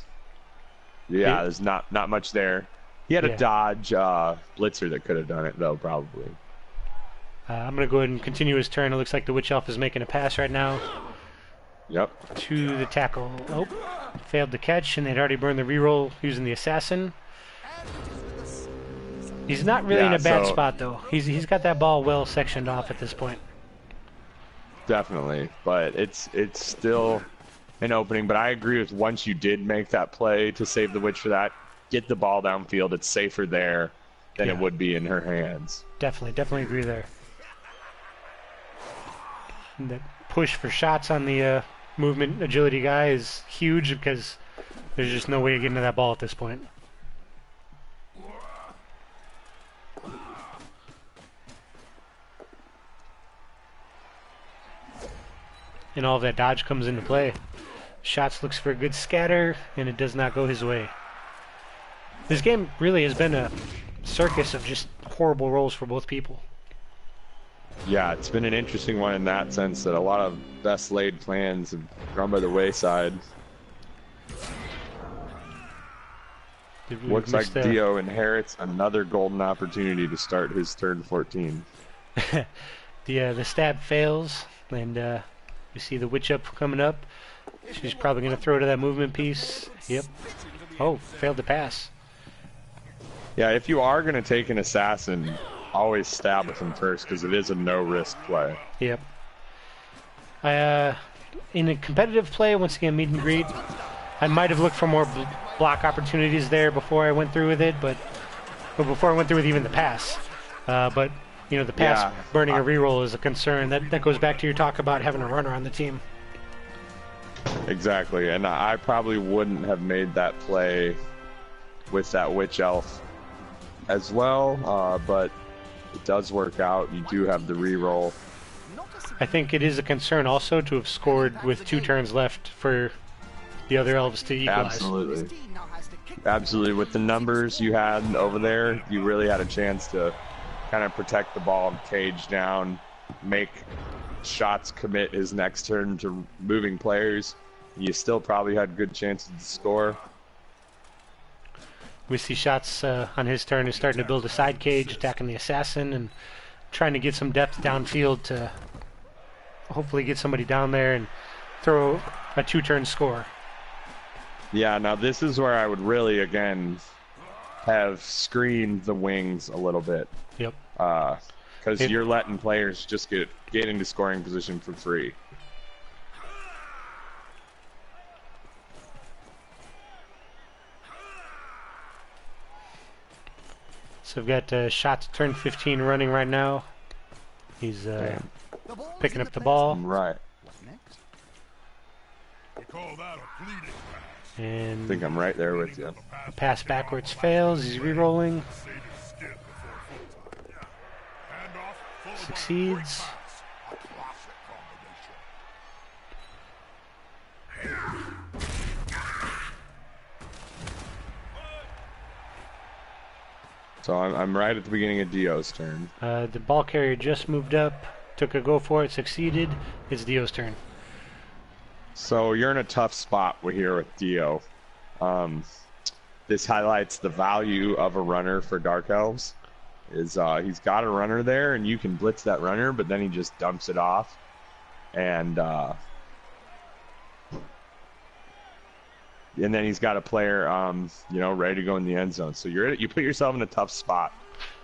Speaker 2: Yeah, there's not much there. He had a dodge blitzer that could have done it, though, probably.
Speaker 1: I'm going to go ahead and continue his turn. It looks like the Witch Elf is making a pass right now.
Speaker 2: Yep.
Speaker 1: To the tackle. Oh, failed to catch, and they'd already burned the reroll using the assassin. He's not really in a bad spot, though. He's got that ball well sectioned off at this point.
Speaker 2: Definitely, but it's still an opening. But I agree with once you did make that play to save the Witch for that, get the ball downfield. It's safer there than it would be in her hands.
Speaker 1: Definitely agree there. And the push for shots on the movement agility guy is huge because there's just no way of getting to that ball at this point. And all of that dodge comes into play. Shots looks for a good scatter, and it does not go his way. This game really has been a circus of just horrible rolls for both people.
Speaker 2: Yeah, it's been an interesting one in that sense that a lot of best laid plans have gone by the wayside. Looks like Dio inherits another golden opportunity to start his turn 14.
Speaker 1: The stab fails, and you see the Witch Up coming up. She's probably going to throw to that movement piece. Yep. Oh, failed to pass.
Speaker 2: Yeah, if you are going to take an assassin, always stab with him first because it is a no-risk play.
Speaker 1: Yep. In a competitive play, once again, meet and greet, I might have looked for more block opportunities there before I went through with it, but before I went through with even the pass. But, you know, the pass burning a reroll is a concern. That goes back to your talk about having a runner on the team.
Speaker 2: Exactly, and I probably wouldn't have made that play with that Witch Elf as well, but it does work out. You do have the reroll.
Speaker 1: I think it is a concern also to have scored with 2 turns left for the other Elves to equalize.
Speaker 2: Absolutely. Absolutely. With the numbers you had over there, you really had a chance to kind of protect the ball and cage down, make shots commit his next turn to moving players. You still probably had good chances to score.
Speaker 1: We see shots on his turn is starting to build a side cage, attacking the assassin and trying to get some depth downfield to hopefully get somebody down there and throw a 2-turn score.
Speaker 2: Yeah, now this is where I would really, again, have screened the wings a little bit.
Speaker 1: Yep.
Speaker 2: Because you're letting players just get into scoring position for free.
Speaker 1: So we've got shots turn 15 running right now. He's picking up the ball.
Speaker 2: Right.
Speaker 4: We call that a fleeting pass.
Speaker 1: And
Speaker 2: I think I'm right there with you.
Speaker 1: the pass backwards fails. He's re-rolling. Succeeds.
Speaker 2: So I'm right at the beginning of Dio's turn.
Speaker 1: The ball carrier just moved up, took a go for it, succeeded. It's Dio's turn.
Speaker 2: So you're in a tough spot here with Dio. This highlights the value of a runner for Dark Elves. He's got a runner there, and you can blitz that runner, but then he just dumps it off. And then he's got a player, ready to go in the end zone. So you put yourself in a tough spot,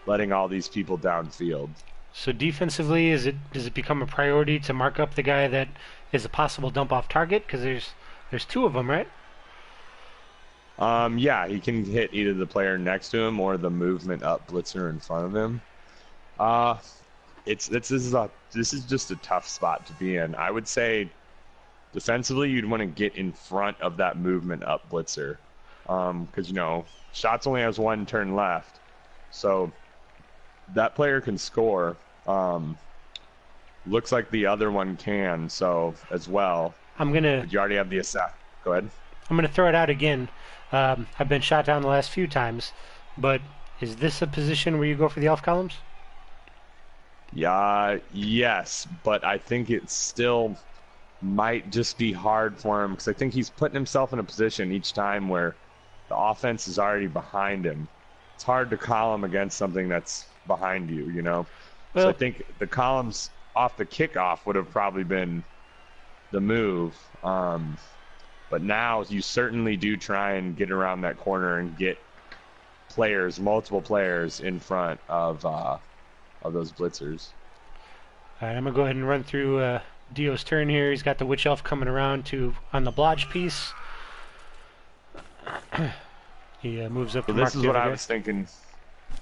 Speaker 2: letting all these people downfield.
Speaker 1: So defensively, does it become a priority to mark up the guy that as a possible dump off target? Because there's two of them, right?
Speaker 2: Yeah, he can hit either the player next to him or the movement up blitzer in front of him. This is just a tough spot to be in. I would say defensively, you'd want to get in front of that movement up blitzer, because shots only has one turn left, so that player can score. Looks like the other one can, so as well. But you already have the assist. Go ahead.
Speaker 1: I'm gonna throw it out again. I've been shot down the last few times, but is this a position where you go for the elf columns?
Speaker 2: Yeah, yes, but I think it still might just be hard for him because I think he's putting himself in a position each time where the offense is already behind him. It's hard to column against something that's behind you, Well, so I think the columns off the kickoff would have probably been the move. But now you certainly do try and get around that corner and get multiple players in front of those blitzers.
Speaker 1: All right, I'm gonna go ahead and run through Dio's turn here. He's got the Witch Elf coming around on the blodge piece. He moves up.
Speaker 2: So this is what I was thinking.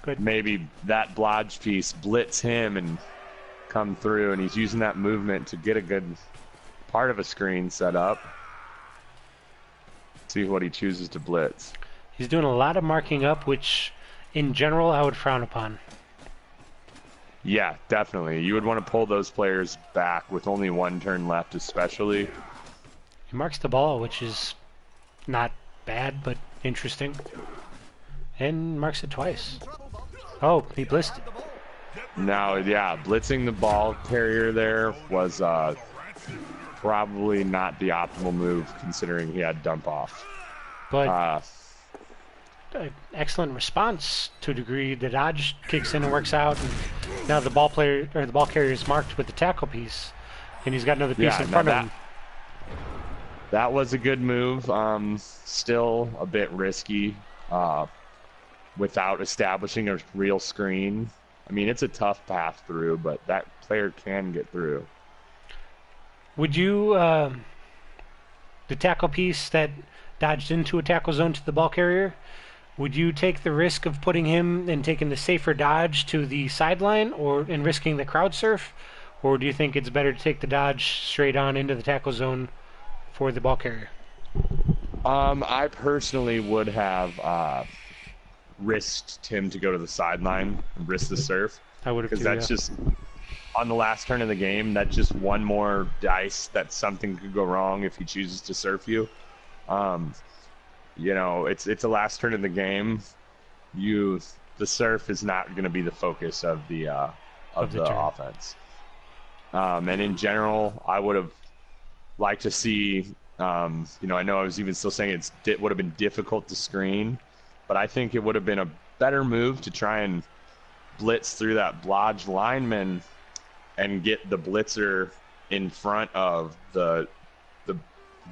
Speaker 1: Good.
Speaker 2: Maybe that blodge piece blitz him and come through, and he's using that movement to get a good part of a screen set up. See what he chooses to blitz.
Speaker 1: He's doing a lot of marking up, which in general I would frown upon.
Speaker 2: Yeah, definitely. You would want to pull those players back with only one turn left, especially.
Speaker 1: He marks the ball, which is not bad, but interesting. And marks it twice. Oh, he blitzed it.
Speaker 2: Now, yeah, blitzing the ball carrier there was probably not the optimal move, considering he had dump off.
Speaker 1: But excellent response to a degree. The dodge kicks in and works out, and now the ball carrier is marked with the tackle piece, and he's got another piece in front of him.
Speaker 2: That was a good move. Still a bit risky without establishing a real screen. I mean, it's a tough path through, but that player can get through.
Speaker 1: Would you, the tackle piece that dodged into a tackle zone to the ball carrier, would you take the risk of putting him and taking the safer dodge to the sideline and risking the crowd surf? Or do you think it's better to take the dodge straight on into the tackle zone for the ball carrier?
Speaker 2: I personally would have risked him to go to the sideline and risk the surf.
Speaker 1: I would have,
Speaker 2: because that's just on the last turn of the game. That's just one more dice that something could go wrong if he chooses to surf you. It's the last turn of the game. The surf is not going to be the focus of the offense. And in general, I would have liked to see. I know I was even still saying it would have been difficult to screen, but I think it would have been a better move to try and blitz through that blodge lineman and get the blitzer in front of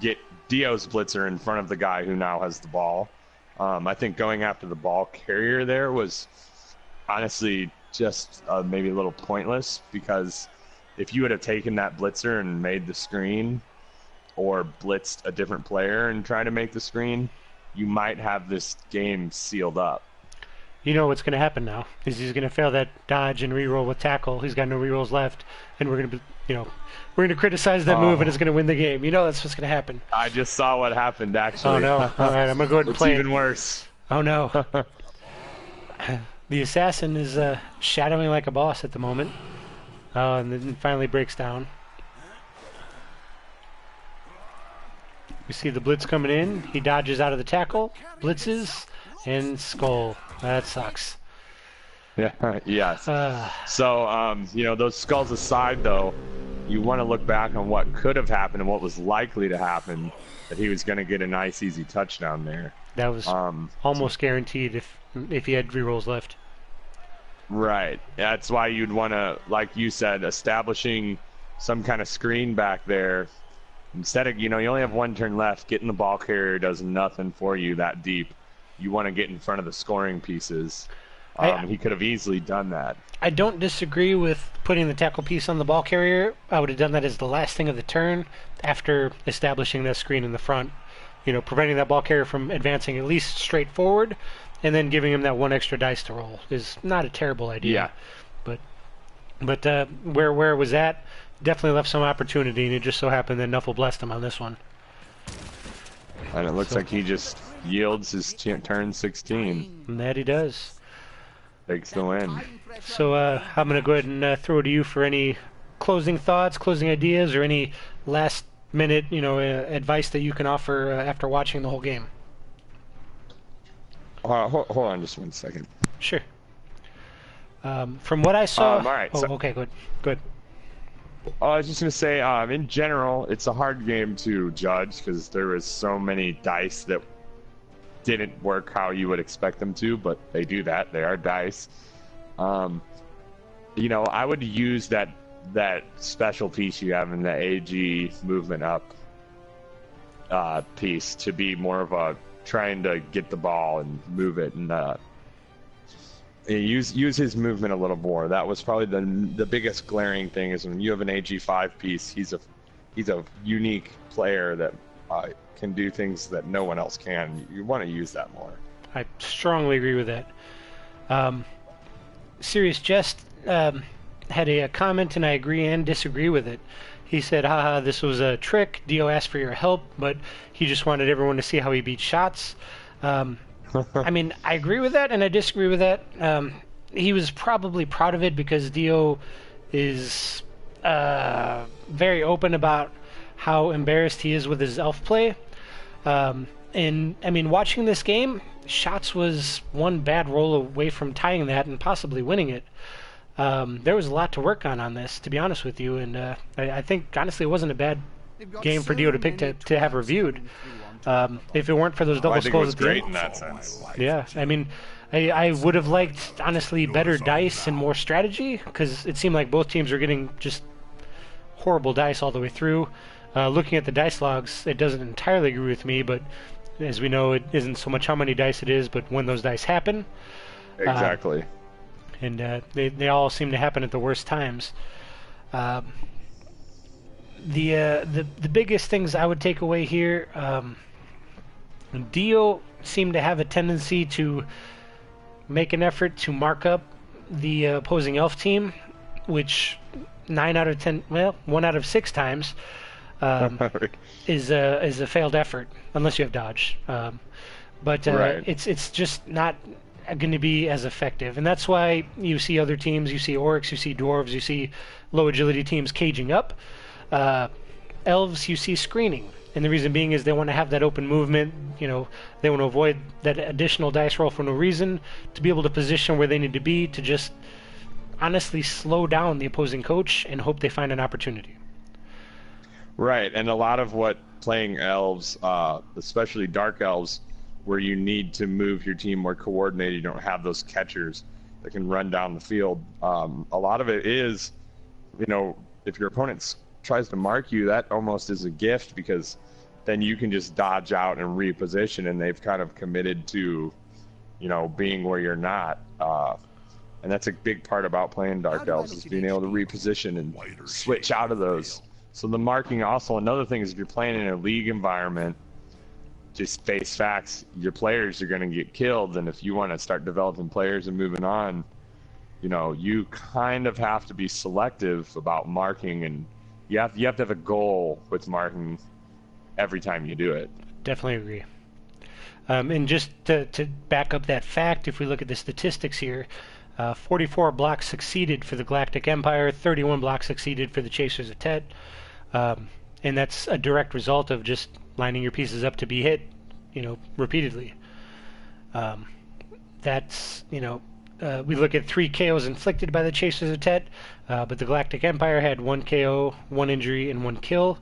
Speaker 2: get Dio's blitzer in front of the guy who now has the ball. I think going after the ball carrier there was honestly just maybe a little pointless, because if you would have taken that blitzer and made the screen or blitzed a different player and tried to make the screen, you might have this game sealed up.
Speaker 1: You know what's going to happen now is he's going to fail that dodge and reroll with tackle. He's got no rerolls left, and we're going to criticize that move, and it's going to win the game. That's what's going to happen.
Speaker 2: I just saw what happened, actually.
Speaker 1: Oh no! All right, I'm going to go ahead and play.
Speaker 2: It's even worse.
Speaker 1: Oh no! The assassin is shadowing like a boss at the moment, and then finally breaks down. We see the blitz coming in. He dodges out of the tackle, blitzes, and skull. That sucks.
Speaker 2: Yeah, yes. So, those skulls aside, though, you want to look back on what could have happened and what was likely to happen, that he was going to get a nice, easy touchdown there.
Speaker 1: That was almost guaranteed if he had rerolls left.
Speaker 2: Right. That's why you'd want to, like you said, establishing some kind of screen back there. Instead of, you only have one turn left, getting the ball carrier does nothing for you that deep. You want to get in front of the scoring pieces. He could have easily done that.
Speaker 1: I don't disagree with putting the tackle piece on the ball carrier. I would have done that as the last thing of the turn after establishing that screen in the front. Preventing that ball carrier from advancing at least straight forward, and then giving him that one extra dice to roll is not a terrible idea.
Speaker 2: Yeah.
Speaker 1: But where it was at, definitely left some opportunity, and it just so happened that Nuffle blessed him on this one.
Speaker 2: And it looks like he just yields his turn 16.
Speaker 1: And that he does.
Speaker 2: Takes the win.
Speaker 1: So I'm going to go ahead and throw it to you for any closing thoughts, closing ideas, or any last minute, advice that you can offer after watching the whole game.
Speaker 2: Hold on just 1 second.
Speaker 1: Sure. From what I saw...
Speaker 2: all right.
Speaker 1: Okay, good.
Speaker 2: I was just going to say, in general, it's a hard game to judge because there was so many dice that didn't work how you would expect them to, but they do that. They are dice. I would use that special piece you have in the AG movement up piece to be more of a trying to get the ball and move it, and use his movement a little more. That was probably the biggest glaring thing, is when you have an AG5 piece, he's a unique player that can do things that no one else can. You want to use that more.
Speaker 1: I strongly agree with that. Serious Jest had a comment, and I agree and disagree with it. He said, haha, this was a trick. Dio asked for your help, but he just wanted everyone to see how he beat shots. I mean, I agree with that, and I disagree with that. He was probably proud of it because Dio is very open about how embarrassed he is with his elf play. And, I mean, watching this game, shots was one bad roll away from tying that and possibly winning it. There was a lot to work on this, to be honest with you, and I think, honestly, it wasn't a bad game for Dio to pick to have reviewed. If it weren't for those double skulls at the end.
Speaker 2: I think it was great in that sense.
Speaker 1: Yeah, I mean, I would have liked, honestly, better dice and more strategy, because it seemed like both teams were getting just horrible dice all the way through. Looking at the dice logs, it doesn't entirely agree with me, but as we know, it isn't so much how many dice it is, but when those dice happen.
Speaker 2: Exactly.
Speaker 1: And they all seem to happen at the worst times. The biggest things I would take away here, Dio seemed to have a tendency to make an effort to mark up the opposing elf team, which 1 out of 6 times is a failed effort, unless you have dodge. But
Speaker 2: right.
Speaker 1: It's just not going to be as effective, and that's why you see other teams, you see orcs, you see dwarves, you see low agility teams caging up. Elves, you see screening, and the reason being is they want to have that open movement. They want to avoid that additional dice roll for no reason, to be able to position where they need to be, to just honestly slow down the opposing coach and hope they find an opportunity.
Speaker 2: Right, and a lot of what playing elves, especially dark elves, where you need to move your team more coordinated, you don't have those catchers that can run down the field. A lot of it is, if your opponent tries to mark you, that almost is a gift, because then you can just dodge out and reposition, and they've kind of committed to, being where you're not. And that's a big part about playing dark elves, is being able to reposition and switch out of those. So the marking also, another thing is, if you're playing in a league environment, just face facts, your players are going to get killed, and if you want to start developing players and moving on, you kind of have to be selective about marking, and you have to have a goal with marking every time you do it.
Speaker 1: Definitely agree. And just to back up that fact, if we look at the statistics here, 44 blocks succeeded for the Galactic Empire, 31 blocks succeeded for the Chasers of Tet, and that's a direct result of just lining your pieces up to be hit, repeatedly. That's, we look at 3 KOs inflicted by the Chasers of Tet, but the Galactic Empire had 1 KO, 1 injury, and 1 kill.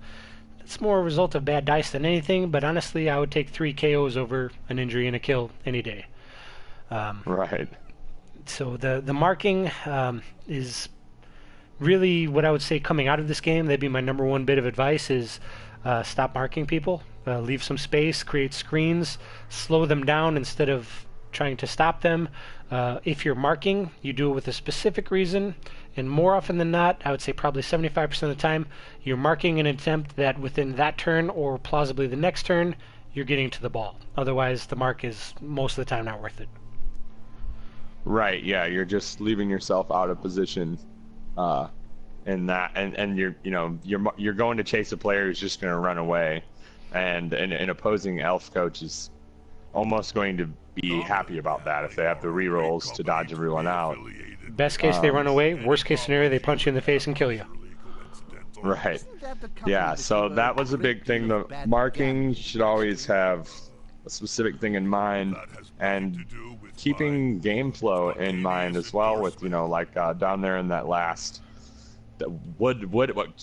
Speaker 1: It's more a result of bad dice than anything, but honestly, I would take 3 KOs over an injury and a kill any day.
Speaker 2: Right.
Speaker 1: So the marking is really what I would say coming out of this game. That'd be my number one bit of advice, is stop marking people. Leave some space, create screens, slow them down instead of trying to stop them. If you're marking, you do it with a specific reason, and more often than not, I would say probably 75% of the time, you're marking an attempt that within that turn or plausibly the next turn, you're getting to the ball. Otherwise, the mark is most of the time not worth it.
Speaker 2: Right, yeah, you're just leaving yourself out of position, in that, and you're going to chase a player who's just going to run away, and an opposing elf coach is almost going to be happy about that if they have the rerolls to dodge everyone out.
Speaker 1: Best case, they run away. Worst case scenario, they punch you in the face and kill you.
Speaker 2: Right. Yeah, so that was a big thing. The marking should always have a specific thing in mind, and keeping game flow in mind as well. With down there in that last, what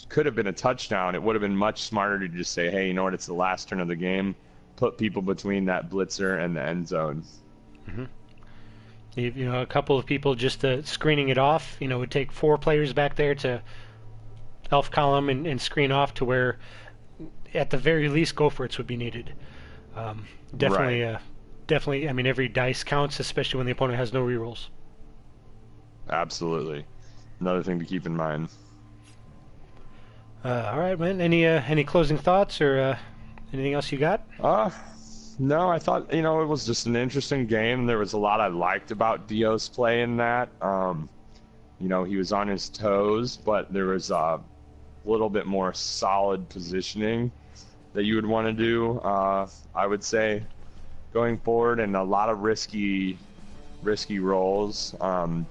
Speaker 2: could have been a touchdown. It would have been much smarter to just say, hey, you know what? It's the last turn of the game. Put people between that blitzer and the end zone.
Speaker 1: Mm-hmm. A couple of people just screening it off. Would take 4 players back there to elf column and screen off to where, at the very least, go for it would be needed. Definitely,
Speaker 2: Right.
Speaker 1: Definitely. I mean, every dice counts, especially when the opponent has no rerolls.
Speaker 2: Absolutely. Another thing to keep in mind.
Speaker 1: All right, man. Any closing thoughts or anything else you got?
Speaker 2: No, I thought, it was just an interesting game. There was a lot I liked about Dio's play in that. He was on his toes, but there was a little bit more solid positioning that you would want to do, I would say, going forward, and a lot of risky rolls.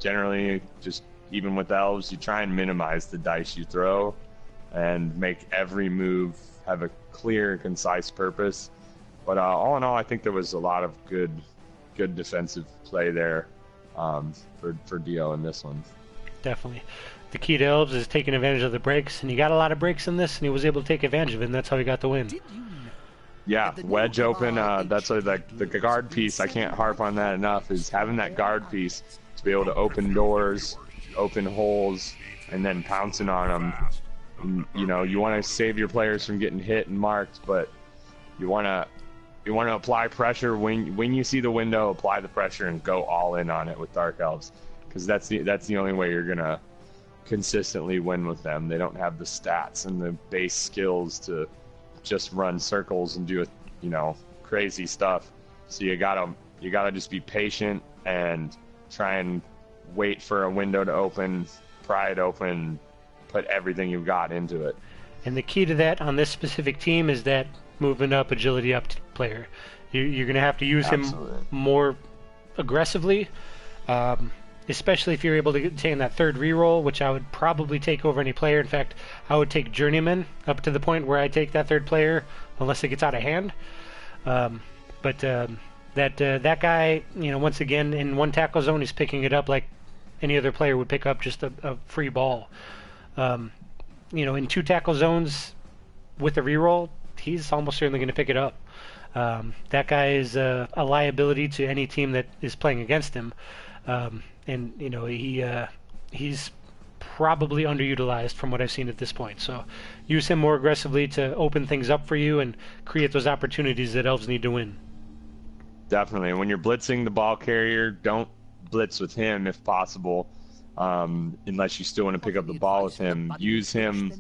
Speaker 2: Generally, just even with elves, you try and minimize the dice you throw and make every move have a clear, concise purpose. But all in all, I think there was a lot of good defensive play there for Dio in this one.
Speaker 1: Definitely. The key to Elves is taking advantage of the breaks, and he got a lot of breaks in this, and he was able to take advantage of it, and that's how he got the win.
Speaker 2: Yeah, wedge open, that's the guard piece, I can't harp on that enough, is having that guard piece to be able to open doors, open holes, and then pouncing on them. And, you want to save your players from getting hit and marked, but you want to apply pressure when you see the window, apply the pressure and go all in on it with Dark Elves, because that's the only way you're going to consistently win with them. They don't have the stats and the base skills to just run circles and do crazy stuff. So you gotta just be patient and try and wait for a window to open, pry it open, put everything you've got into it.
Speaker 1: And the key to that on this specific team is that movement up, agility up player. You're going to have to use
Speaker 2: Absolutely.
Speaker 1: him more aggressively, especially if you're able to obtain that third reroll, which I would probably take over any player. In fact, I would take Journeyman up to the point where I take that third player, unless it gets out of hand. But that guy, once again, in one tackle zone, he's picking it up like any other player would pick up just a free ball. In 2 tackle zones with a reroll, he's almost certainly going to pick it up. That guy is a liability to any team that is playing against him. And he's probably underutilized from what I've seen at this point. So use him more aggressively to open things up for you and create those opportunities that Elves need to win.
Speaker 2: Definitely. When you're blitzing the ball carrier, don't blitz with him if possible, unless you still want to pick up the ball with him. Use him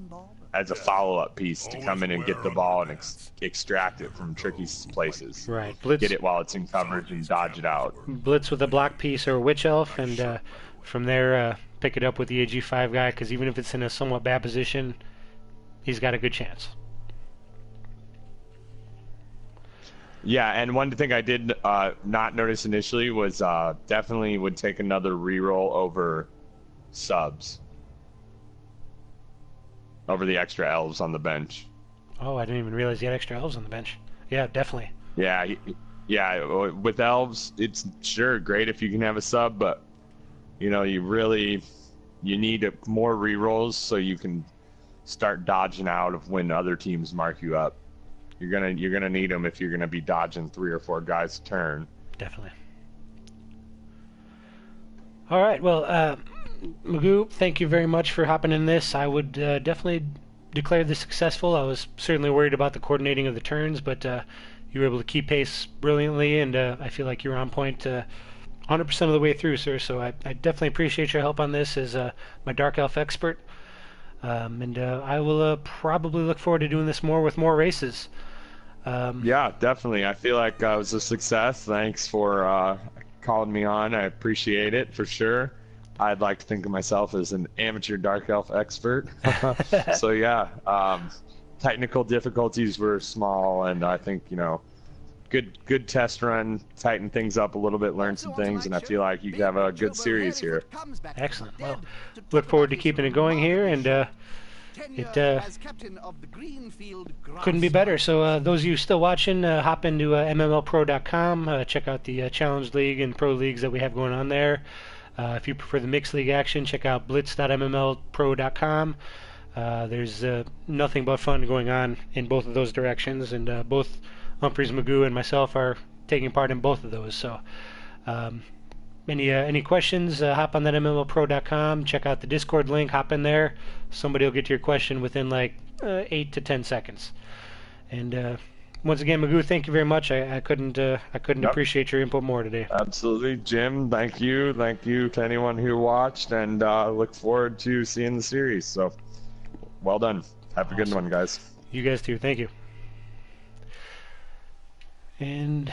Speaker 2: as a follow-up piece to come in and get the ball and extract it from tricky places.
Speaker 1: Right. Blitz,
Speaker 2: get it while it's in coverage and dodge it out.
Speaker 1: Blitz with a block piece or a witch elf, and from there pick it up with the AG5 guy, because even if it's in a somewhat bad position, he's got a good chance.
Speaker 2: Yeah, and one thing I did not notice initially was definitely would take another reroll over subs. Over the extra elves on the bench.
Speaker 1: Oh, I didn't even realize you had extra elves on the bench. Yeah, definitely.
Speaker 2: Yeah. With elves, it's sure great if you can have a sub, but you need more rerolls so you can start dodging out of when other teams mark you up. You're gonna need them if you're gonna be dodging 3 or 4 guys a turn.
Speaker 1: Definitely. All right. Well, Magoo, thank you very much for hopping in this. I would definitely declare this successful. I was certainly worried about the coordinating of the turns, but you were able to keep pace brilliantly, and I feel like you were on point 100% of the way through, sir. So I definitely appreciate your help on this as my Dark Elf expert. And I will probably look forward to doing this more with more races.
Speaker 2: Yeah, definitely. I feel like it was a success. Thanks for calling me on. I appreciate it for sure. I'd like to think of myself as an amateur Dark Elf expert. So yeah, technical difficulties were small, and I think good test run, tighten things up a little bit, learn some things, and I feel like you have a good series here.
Speaker 1: Excellent. Well, look forward to keeping it going here, and it couldn't be better. So those of you still watching, hop into MMLPro.com, check out the Challenge League and Pro Leagues that we have going on there. If you prefer the mixed league action, check out blitz.mmlpro.com. There's nothing but fun going on in both of those directions, and both Humphreys, Magoo, and myself are taking part in both of those. So any questions, hop on that mmlpro.com, check out the Discord link, hop in there. Somebody will get to your question within like 8 to 10 seconds. And once again, Magoo, thank you very much. I couldn't appreciate your input more today.
Speaker 2: Absolutely, Jim. Thank you to anyone who watched, and look forward to seeing the series. So, well done. Have a good one, guys.
Speaker 1: You guys too. Thank you. And